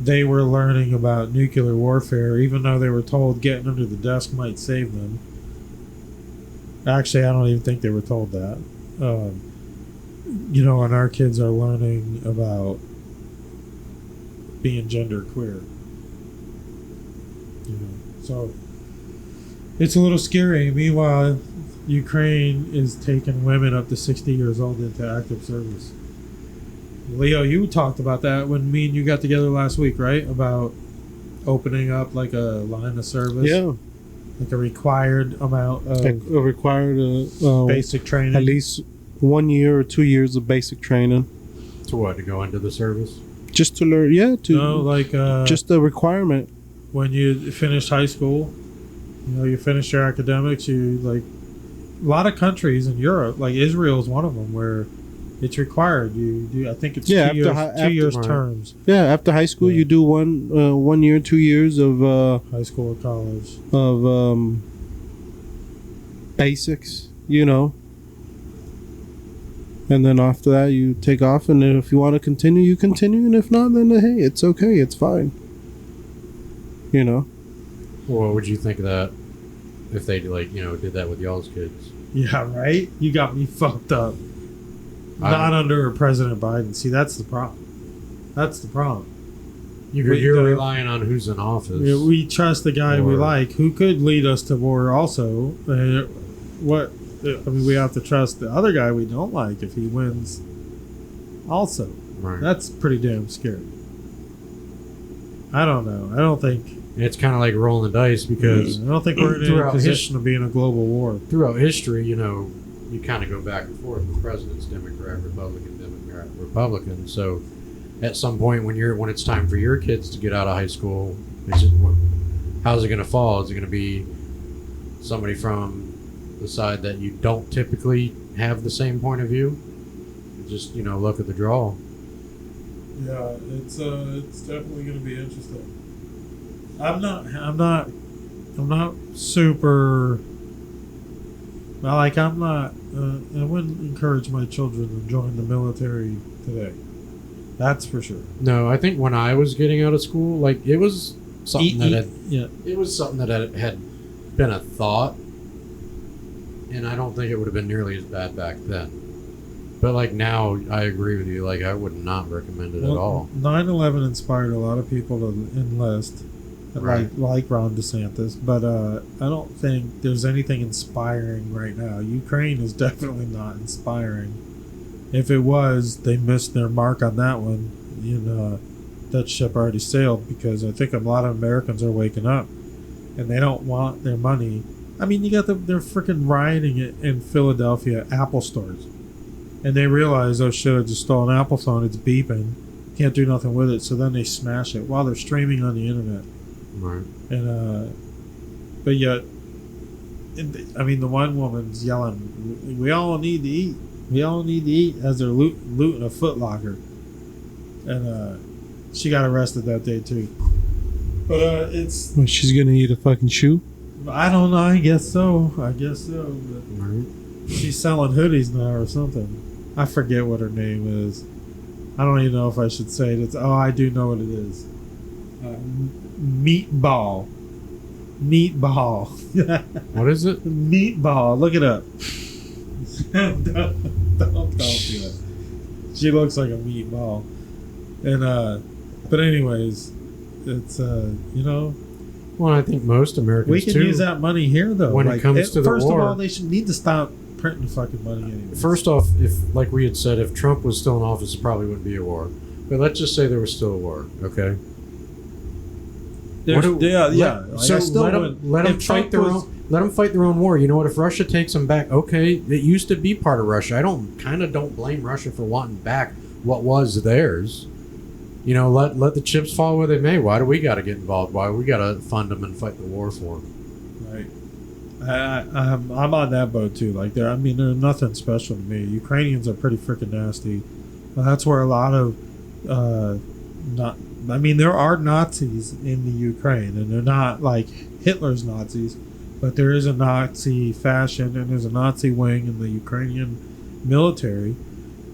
they were learning about nuclear warfare, even though they were told getting under the desk might save them. Actually, I don't even think they were told that. And our kids are learning about being gender queer. So it's a little scary. Meanwhile, Ukraine is taking women up to 60 years old into active service. Leo, you talked about that when me and you got together last week, right? About opening up like a line of service. Yeah. Like a required amount of required basic training. at least 1 year or 2 years of basic training. To what? To go into the service? Just to learn, just a requirement. When you finish high school, you finish your academics, a lot of countries in Europe, like Israel is one of them, where it's required. You do, I think it's 2 years terms. Yeah, after high school, you do 1 year, 2 years of High school or college. of basics, and then after that you take off, and then if you want to continue, you continue, and if not, then hey, it's okay, it's fine. Well, what would you think of that if they did that with y'all's kids? Yeah, right? You got me fucked up. Not under President Biden. See, that's the problem. You're relying on who's in office. We trust the guy we like, who could lead us to war also. We have to trust the other guy we don't like if he wins also. Right. That's pretty damn scary. I don't know. I don't think... It's kind of like rolling the dice because... I don't think we're in a position to be in a global war. Throughout history, you kind of go back and forth. The president's Democrat, Republican. So at some point when it's time for your kids to get out of high school, how's it going to fall? Is it going to be somebody from the side that you don't typically have the same point of view? Just, look at the draw. Yeah, it's definitely going to be interesting. I'm not super. I wouldn't encourage my children to join the military today. That's for sure. No, I think when I was getting out of school, it was something it was something that had been a thought, and I don't think it would have been nearly as bad back then. But now, I agree with you. I would not recommend it at all. 9/11 inspired a lot of people to enlist. Right. Like Ron DeSantis, but I don't think there's anything inspiring right now. Ukraine is definitely not inspiring. If it was, they missed their mark on that one. That ship already sailed, because I think a lot of Americans are waking up, and they don't want their money. I mean, they're freaking rioting it in Philadelphia Apple stores, and they realize, oh shit, I just stole an Apple phone. It's beeping. Can't do nothing with it. So then they smash it while they're streaming on the internet. Right. And but yet I mean, the one woman's yelling, "We all need to eat. We all need to eat," as they're looting a Foot Locker, and she got arrested that day too. But it's. Well, she's gonna eat a fucking shoe. I don't know. I guess so. But she's selling hoodies now or something. I forget what her name is. I don't even know if I should say it. I do know what it is. Meatball. What is it? Meatball. Look it up. don't do it. She looks like a meatball. And but anyways, it's Well, I think most Americans we can too, use that money here though. when it comes to the first war. of all, they should need to stop printing fucking money anymore. First off, if like we had said, if Trump was still in office, it probably wouldn't be a war. But let's just say there was still a war, okay? So let them fight their own. Let them fight their own war. You know what? If Russia takes them back, okay, it used to be part of Russia. I don't blame Russia for wanting back what was theirs. You know, let the chips fall where they may. Why do we got to get involved? Why do we got to fund them and fight the war for them? Right. I'm on that boat too. Like they're nothing special to me. Ukrainians are pretty freaking nasty. That's where a lot of there are Nazis in the Ukraine, and they're not like Hitler's Nazis, but there is a Nazi faction and there's a Nazi wing in the Ukrainian military,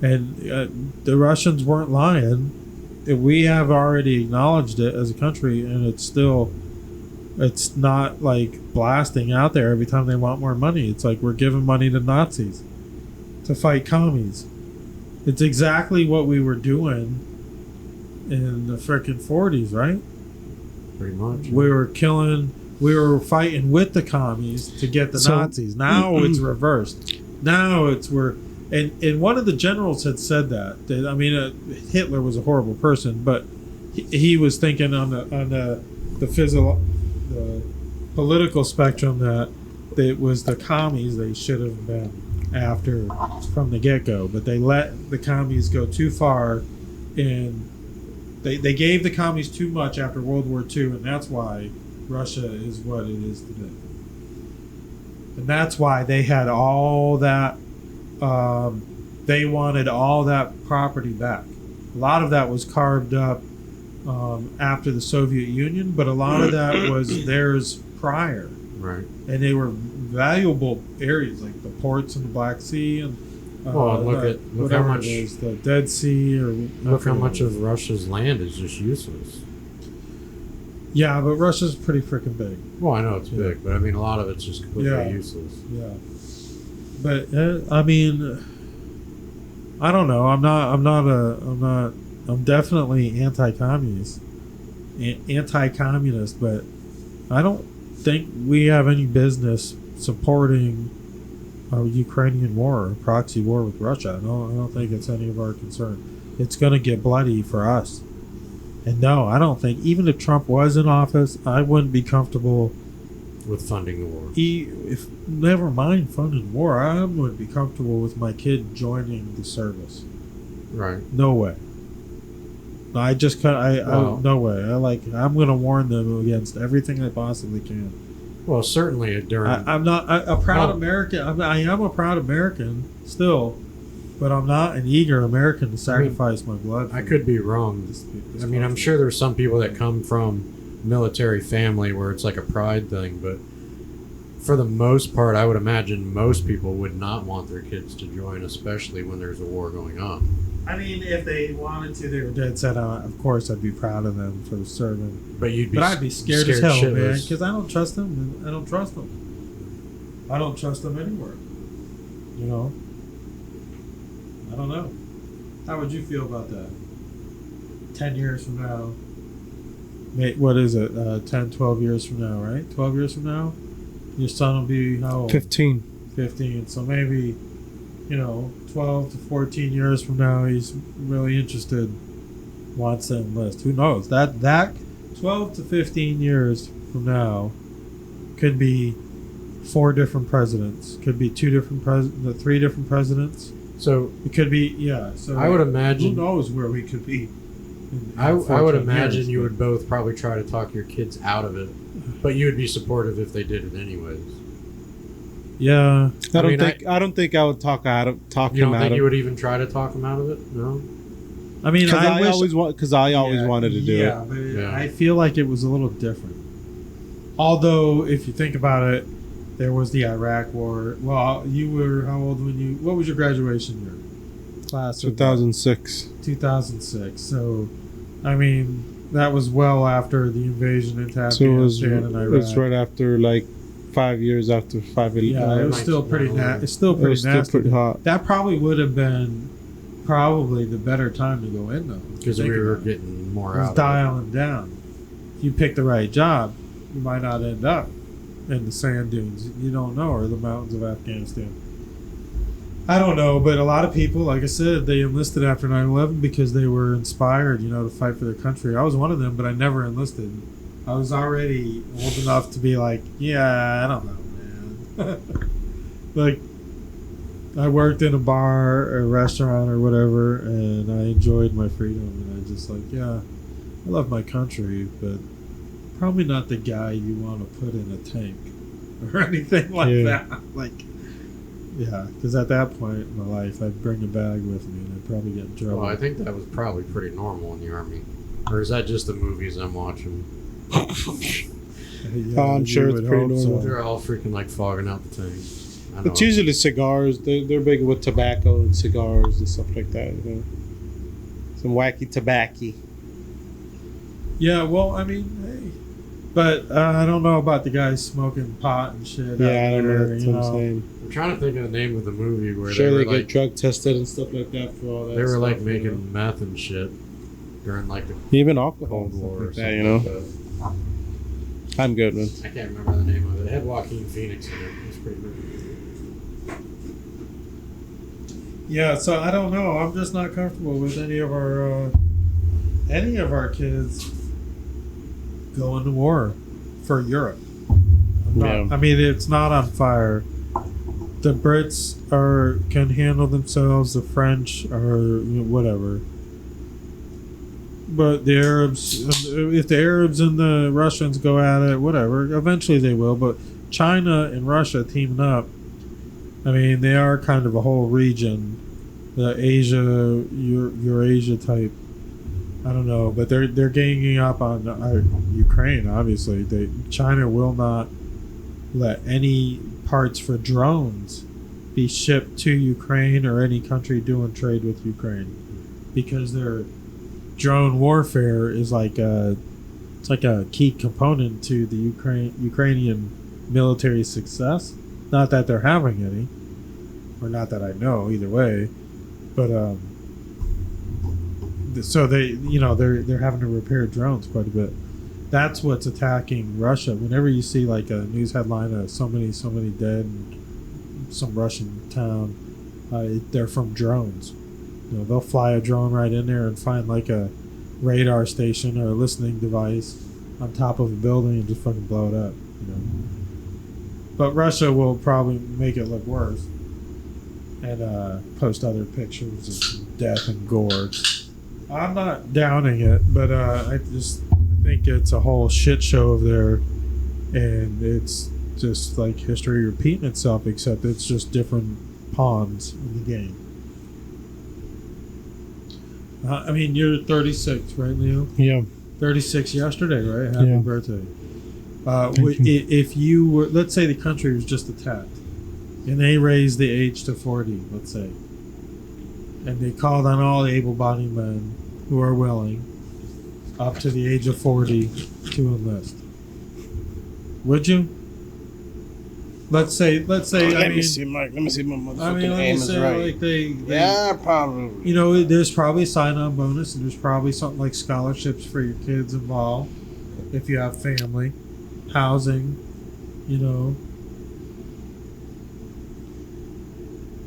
and the Russians weren't lying. We have already acknowledged it as a country, and it's not like blasting out there every time they want more money. It's like we're giving money to Nazis to fight commies. It's exactly what we were doing in the frickin' 40s, right? Pretty much. We were fighting with the commies to get the Nazis. Now it's reversed. Now and one of the generals had said that Hitler was a horrible person, but he was thinking on the political spectrum that it was the commies they should have been after from the get-go, but they let the commies go too far, and they gave the commies too much after World War II, and that's why Russia is what it is today. And that's why they had all that. They wanted all that property back. A lot of that was carved up after the Soviet Union, but a lot of that was theirs prior. Right. And they were valuable areas like the ports in the Black Sea and look how much it is, the Dead Sea, or look how much of Russia's land is just useless. Yeah, but Russia's pretty freaking big. Well, I know it's big, but I mean a lot of it's just completely useless. Yeah. But I don't know. I'm definitely anti-communist, but I don't think we have any business supporting a Ukrainian war, a proxy war with Russia. I don't think it's any of our concern. It's going to get bloody for us. And no, I don't think, even if Trump was in office, I wouldn't be comfortable with funding the war. Never mind funding war. I wouldn't be comfortable with my kid joining the service. Right. No way. I just no way. I'm going to warn them against everything I possibly can. Well, certainly during. I'm not a proud American. I am a proud American still, but I'm not an eager American to sacrifice my blood. I could be wrong. I'm sure there's some people that come from military family where it's like a pride thing, but for the most part, I would imagine most people would not want their kids to join, especially when there's a war going on. I mean, if they wanted to, they were dead set on. Of course, I'd be proud of them for serving. But I'd be scared as hell, man, because I don't trust them. And I don't trust them. I don't trust them anywhere. You know. I don't know. How would you feel about that? 10 years from now. What is it? 10, 12 years from now, right? 12 years from now? Your son will be how old? 15. 15. So maybe, 12 to 14 years from now, he's really interested, wants to enlist. Who knows? That 12 to 15 years from now could be 4 different presidents. Could be 3 different presidents. So it could be, So I would imagine. Who knows where we could be? I would imagine you would both probably try to talk your kids out of it, but you would be supportive if they did it anyways. Yeah. I don't think I would talk You him don't out think of you would even try to talk him out of it? No. I mean, I always wanted to do it. But Yeah. I feel like it was a little different. Although, if you think about it, there was the Iraq War. Well, you were how old when you? What was your graduation year? Class of 2006. 2006. So, I mean, that was well after the invasion into So Afghanistan and it Iraq. was right after, like, 5 years after 5/11. Yeah, it was still pretty. It's still pretty Still nasty. pretty hot. That probably would have been the better time to go in though, Because we were getting more It was out of dialing down. If you pick the right job, you might not end up in the sand dunes. You don't know, or the mountains of Afghanistan. I don't know, but a lot of people, like I said, they enlisted after 9/11 because they were inspired, to fight for their country. I was one of them, but I never enlisted. I was already old enough to be like, yeah, I don't know, man. Like, I worked in a bar or a restaurant or whatever, and I enjoyed my freedom, and I just like, yeah, I love my country, but probably not the guy you want to put in a tank or anything like that. Like, yeah, because at that point in my life, I'd bring a bag with me, and I'd probably get in trouble. Well, I think that was probably pretty normal in the Army. Or is that just the movies I'm watching? Yeah, I'm sure you it's would pretty hope normal. so. They're all freaking like fogging out the tank. I know. It's usually cigars. They're big with tobacco and cigars and stuff like that. Some wacky tobacco. Yeah, well, I mean, hey. But I don't know about the guys smoking pot and shit. Yeah, out I don't know. there, That's you what I'm know. saying. I'm trying to think of the name of the movie where Sure, they they were get like drug tested and stuff like that for all that. they were like stuff, making meth and shit during like the even alcohol Cold and War or stuff like something. that. Like that. I'm good, man. I can't remember the name of it. It had Joaquin Phoenix in it. It was pretty good. Yeah, so I don't know. I'm just not comfortable with any of our kids going to war for Europe. Yeah. I mean, it's not on fire. The Brits can handle themselves. The French are whatever. But the Arabs, if the Arabs and the Russians go at it, whatever. Eventually they will. But China and Russia teaming up. I mean, they are kind of a whole region, the Asia, Eurasia type. I don't know, but they're ganging up on Ukraine. Obviously, China will not let any parts for drones be shipped to Ukraine or any country doing trade with Ukraine, because their drone warfare is like a key component to the Ukrainian military success. Not that they're having any, or not that I know either way, but so they're having to repair drones quite a bit. That's what's attacking Russia. Whenever you see like a news headline of so many dead in some Russian town, they're from drones. They'll fly a drone right in there and find like a radar station or a listening device on top of a building and just fucking blow it up. But Russia will probably make it look worse and post other pictures of death and gore. I'm not downing it, but I think it's a whole shit show over there, and it's just like history repeating itself, except it's just different pawns in the game. I mean, you're 36, right, Leo? Yeah. 36 yesterday, right? Happy Yeah. birthday. If you were, let's say the country was just attacked, and they raised the age to 40, let's say, and they called on all able-bodied men who are willing up to the age of 40 to enlist, would you? Let's say. Let me see my motherfucking aim is right. Like they Yeah, probably. there's probably a sign-on bonus, and there's probably something like scholarships for your kids involved if you have family, housing,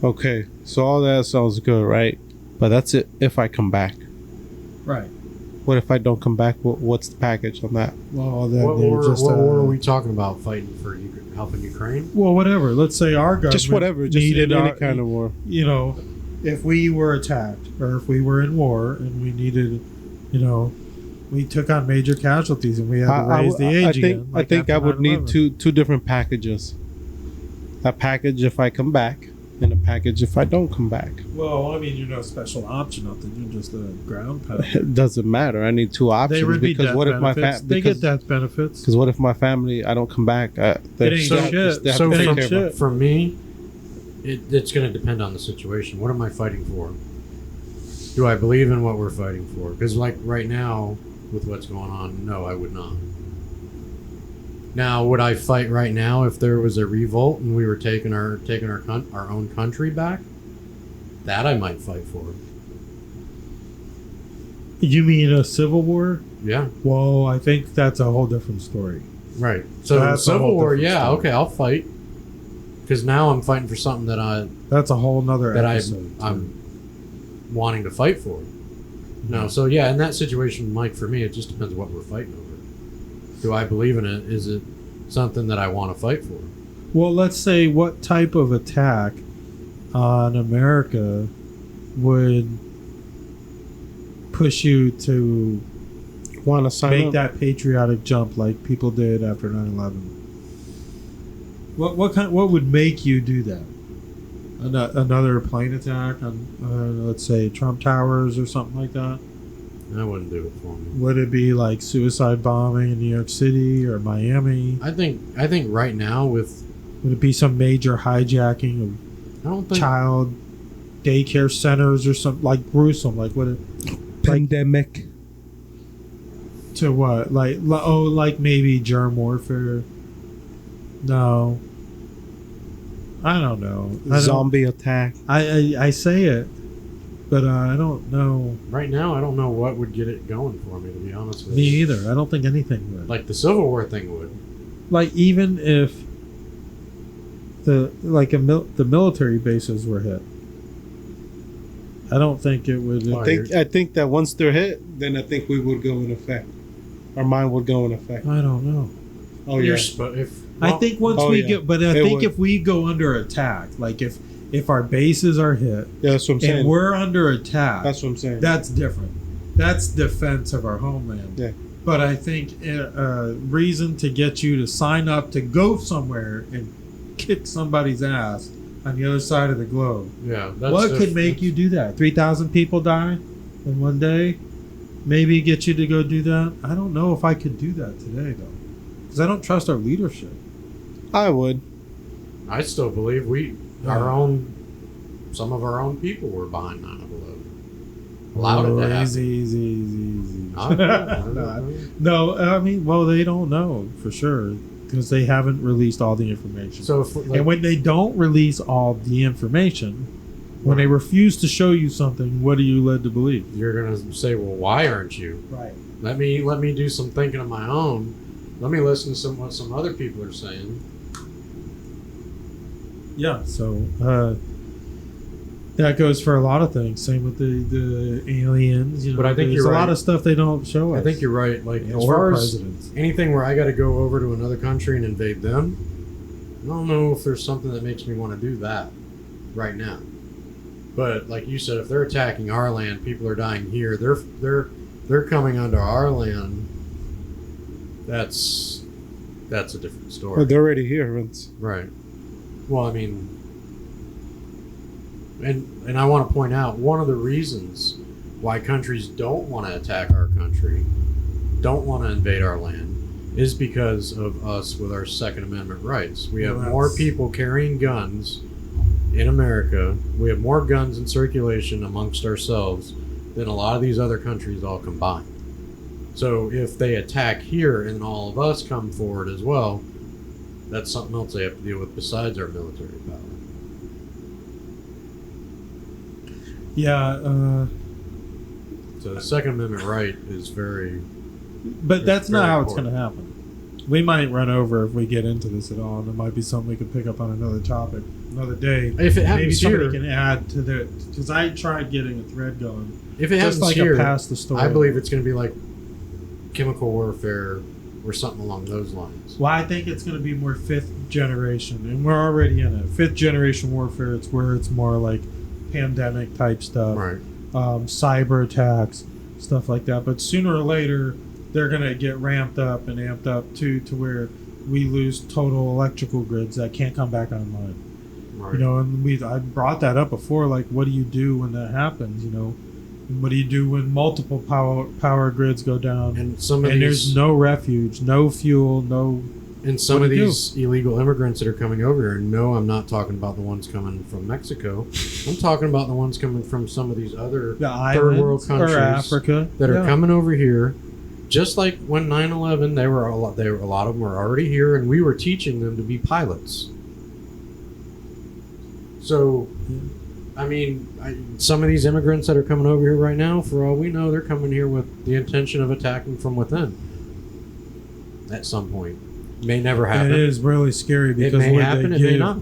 Okay, so all that sounds good, right? But that's it if I come back. Right. What if I don't come back? What's the package on that? Well, then What they're war just are we talking about? Fighting for helping Ukraine? well, whatever. Let's say our government Just whatever, just needed any our, kind of war. if we were attacked or if we were in war and we needed, we took on major casualties and we had to raise the age again. I think I would need two different packages. a package if I come back, and a package if I don't come back. Well, I mean, you're no special option, nothing. You're just a ground pound. It doesn't matter. I need two options. They would be because death what if my benefits. They get death benefits. Because what if my family, I don't come back? It ain't shit. So It ain't shit. for me, it's going to depend on the situation. What am I fighting for? Do I believe in what we're fighting for? Because like right now, with what's going on, no, I would not. Now, would I fight right now if there was a revolt and we were taking our own country back? That I might fight for. You mean a civil war? Yeah. Well, I think that's a whole different story. Right. So That's a Civil whole War, different yeah, story. okay, I'll fight. Because now I'm fighting for something That's a whole nother that episode. I'm wanting to fight for. No, so yeah, in that situation, Mike, for me, it just depends what we're fighting over. Do I believe in it? Is it something that I want to fight for? Well, let's say what type of attack on America would push you to Want to sign make up? that patriotic jump like people did after 9/11? What would make you do that? Another plane attack on, let's say, Trump Towers or something like that? That wouldn't do it for me. Would it be like suicide bombing in New York City or Miami? I think right now with Would it be some major hijacking of I don't think child daycare centers or something like gruesome? Like what? Pandemic. To what? Like maybe germ warfare? No. I don't know. Zombie attack. I say it, but I don't know. right now I don't know what would get it going for me, to be honest with Me you. either. I don't think anything would. Like the Civil War thing would. Like even if the military bases were hit, I don't think it would. I think that once they're hit, then I think we would go in effect. Our mind would go in effect. I don't know. Oh yeah. But if I think once Oh, we yeah. get, but I It think would. if we go under attack, like if our bases are hit Yeah, that's what I'm saying. and we're under attack, That's what I'm saying. that's different. That's defense of our homeland. Yeah. But I think a reason to get you to sign up to go somewhere and kick somebody's ass on the other side of the globe. yeah, that's What could make you do that? 3,000 people die in one day? Maybe get you to go do that? I don't know if I could do that today, though. Because I don't trust our leadership. I would. I still believe some of our own people were behind 9/11. Allowed it to happen. Easy. I don't know. No, I mean, well, they don't know for sure because they haven't released all the information. So if, like, And when they don't release all the information, when they refuse to show you something, what are you led to believe? you're gonna say, well, why aren't you? Right. Let me do some thinking of my own. Let me listen to what some other people are saying. Yeah. So that goes for a lot of things. Same with the aliens. You know, But I think there's you're a lot right. of stuff they don't show us. I think you're right. Like as Or far as presidents. anything where I got to go over to another country and invade them, I don't know if there's something that makes me want to do that right now. But like you said, if they're attacking our land, people are dying here. They're coming onto our land. That's a different story. Well, they're already here, Vince. Right. Well, I mean, and I want to point out one of the reasons why countries don't want to attack our country, don't want to invade our land, is because of us with our Second Amendment rights. We have Well, more that's- people carrying guns in America. We have more guns in circulation amongst ourselves than a lot of these other countries all combined. So if they attack here and all of us come forward as well, that's something else they have to deal with besides our military power. Yeah. So the Second Amendment right is very... But It's that's not very how it's important. going to happen. We might run over if we get into this at all, and it might be something we could pick up on another topic another day. If it Maybe happens somebody here, can add to the, because I tried getting a thread going, if it just happens like here, a pass the story. I believe it's going to be like chemical warfare or something along those lines. Well, I think it's going to be more fifth generation, and we're already in it. Fifth generation warfare. It's where it's more like pandemic type stuff, Right. cyber attacks, stuff like that. But sooner or later, they're going to get ramped up and amped up to where we lose total electrical grids that can't come back online. Right. You know, and I brought that up before. Like, what do you do when that happens? You know, and what do you do when multiple power grids go down? And some of and these, there's no refuge, no fuel, no. and some what of do you these illegal immigrants that are coming over here. No, I'm not talking about the ones coming from Mexico. I'm talking about the ones coming from some of these other The third world islands countries or Africa that are yeah. coming over here. Just like when 9/11, a lot of them were already here, and we were teaching them to be pilots. So, I mean, some of these immigrants that are coming over here right now, for all we know, they're coming here with the intention of attacking from within. At some point, may never happen. It is really scary because it may happen. It may not.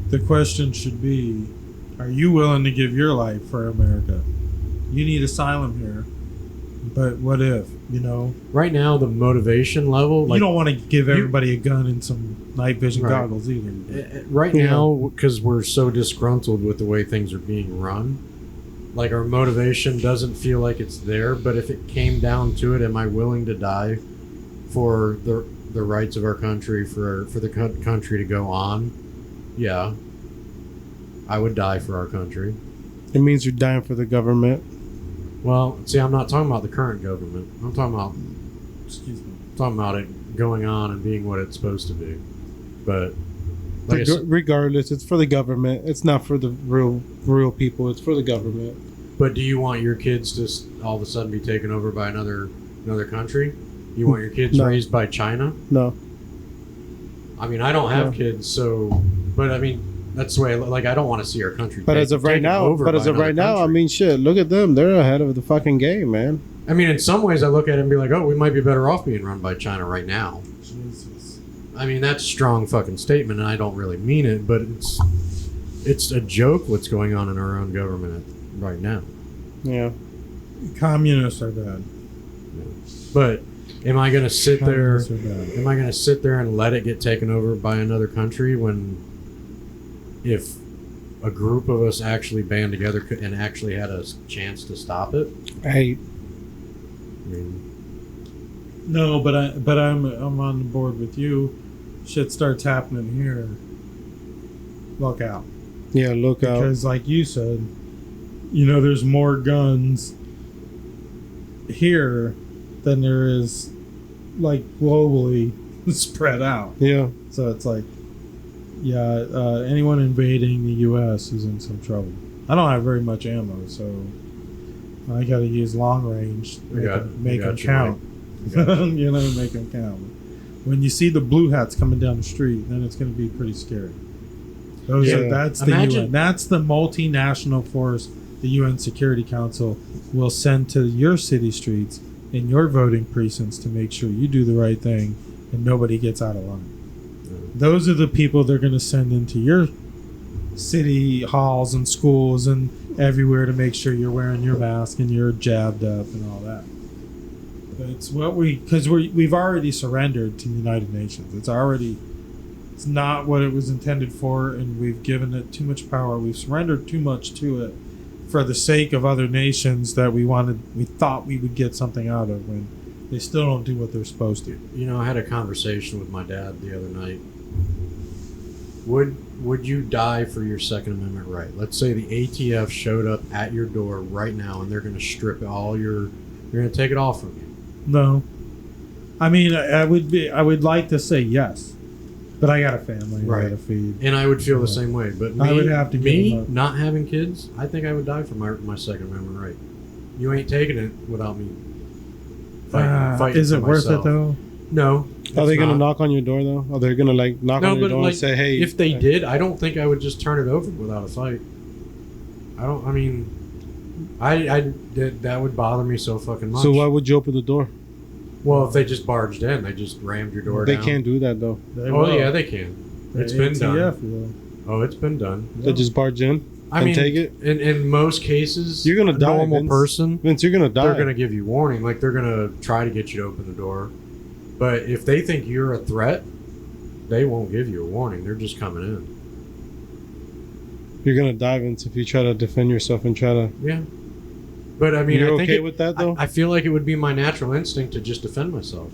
The question should be: are you willing to give your life for America? You need asylum here, but what if? You know, Right now, the motivation level, like, you don't want to give everybody a gun and some night vision Right. goggles either. right now, because we're so disgruntled with the way things are being run, like our motivation doesn't feel like it's there. But if it came down to it, am I willing to die for the rights of our country, for the country to go on? Yeah, I would die for our country. It means you're dying for the government. Well, see, I'm not talking about the current government. I'm talking about it going on and being what it's supposed to be. But like Regardless, it's for the government. It's not for the real people. It's for the government. but do you want your kids to all of a sudden be taken over by another country? You want your kids No. raised by China? No. I mean, I don't have No. kids, so. But I mean, that's the way. Like, I don't want to see our country. But as of right now, I mean, shit. Look at them. They're ahead of the fucking game, man. I mean, in some ways, I look at it and be like, oh, we might be better off being run by China right now. Jesus. I mean, that's a strong fucking statement, and I don't really mean it, but it's a joke what's going on in our own government right now. Yeah. Communists are bad. But am I going to sit there? Communists are bad. Am I going to sit there and let it get taken over by another country when, if a group of us actually band together and actually had a chance to stop it? Hey, I mean, No, but I'm on the board with you. Shit starts happening here. Look out. yeah, look out. Because like you said, you know, there's more guns here than there is like globally spread out. Yeah. So it's like, yeah, anyone invading the U.S. is in some trouble. I don't have very much ammo, so I got to use long range. Make them count. You know, make them count. When you see the blue hats coming down the street, then it's going to be pretty scary. That's the UN. That's the multinational force the UN Security Council will send to your city streets and your voting precincts to make sure you do the right thing and nobody gets out of line. Those are the people they're going to send into your city halls and schools and everywhere to make sure you're wearing your mask and you're jabbed up and all that. But it's what because we've already surrendered to the United Nations. It's not what it was intended for, and we've given it too much power. We've surrendered too much to it for the sake of other nations that we thought we would get something out of when they still don't do what they're supposed to. You know, I had a conversation with my dad the other night. Would you die for your Second Amendment right? Let's say the ATF showed up at your door right now and they're going to strip they're going to take it all from you. No. I mean, I would like to say yes, but I got a family I got to feed. And I would feel the same way. But I would have to give them up. not having kids, I think I would die for my Second Amendment right. You ain't taking it without me fighting is it for worth myself. it though? No. Are they it's going to not. knock on your door, though? Are they going to, like, knock on your door and say, hey... If they did, I don't think I would just turn it over without a fight. That would bother me so fucking much. So why would you open the door? Well, if they just barged in, they just rammed your door They down. can't do that, though. Yeah, they can. It's been done. Oh, it's been done. They just barge in and take it? In most cases, You're going to die, normal Vince. person, Vince, you're going to die. they're going to give you warning. Like, they're going to try to get you to open the door. But if they think you're a threat, they won't give you a warning. They're just coming in. You're going to die, Vince, if you try to defend yourself and try to... Yeah. But, I mean, You're I think okay with that, though? I feel like it would be my natural instinct to just defend myself.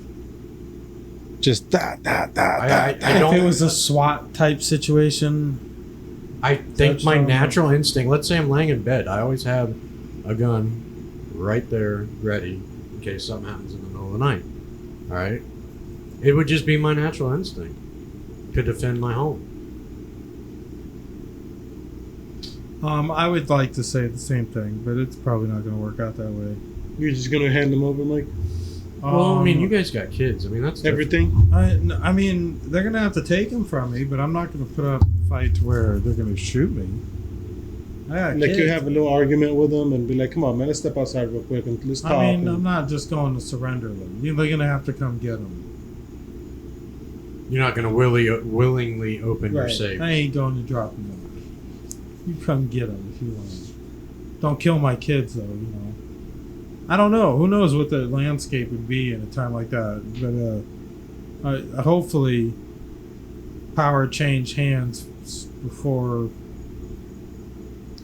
Just that. I If it don't. was a SWAT type situation, I think my Touchdown. natural instinct. Let's say I'm laying in bed. I always have a gun right there, ready in case something happens in the middle of the night. All right. It would just be my natural instinct to defend my home. I would like to say the same thing, but it's probably not going to work out that way. You're just gonna hand them over, Mike? Well, I mean, you guys got kids. I mean, that's different. Everything? I mean, they're going to have to take him from me, but I'm not going to put up a fight where they're going to shoot me. I got Like kids. you have a little argument with them and be like, come on, man, let's step outside real quick and let's talk. I mean, and- I'm not just going to surrender them. They're going to have to come get them. You're not going to willingly open your safe. I ain't going to drop them off. You come get them if you want. Don't kill my kids, though, you know. I don't know. Who knows what the landscape would be in a time like that. But hopefully power changed hands before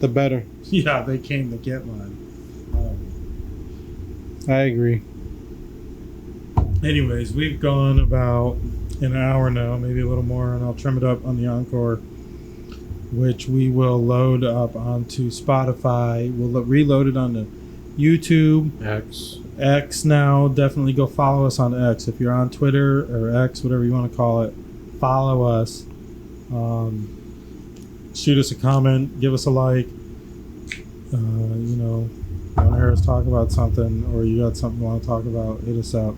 the better. yeah, they came to get mine. I agree. Anyways, we've gone about an hour now, maybe a little more, and I'll trim it up on the Encore, which we will load up onto Spotify. We'll reload it on the YouTube. X now. Definitely go follow us on X. If you're on Twitter or X, whatever you want to call it, follow us. Shoot us a comment. Give us a like. You know, want to hear us talk about something, or you got something you want to talk about, hit us up.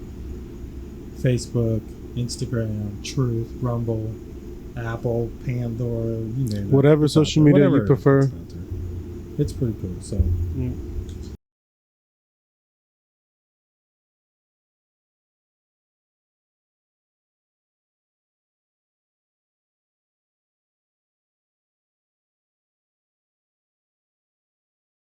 Facebook, Instagram, Truth, Rumble, Apple, Pandora, you name it. Whatever It's out social there. media Whatever you prefer. it's out there. It's pretty cool. So Yeah.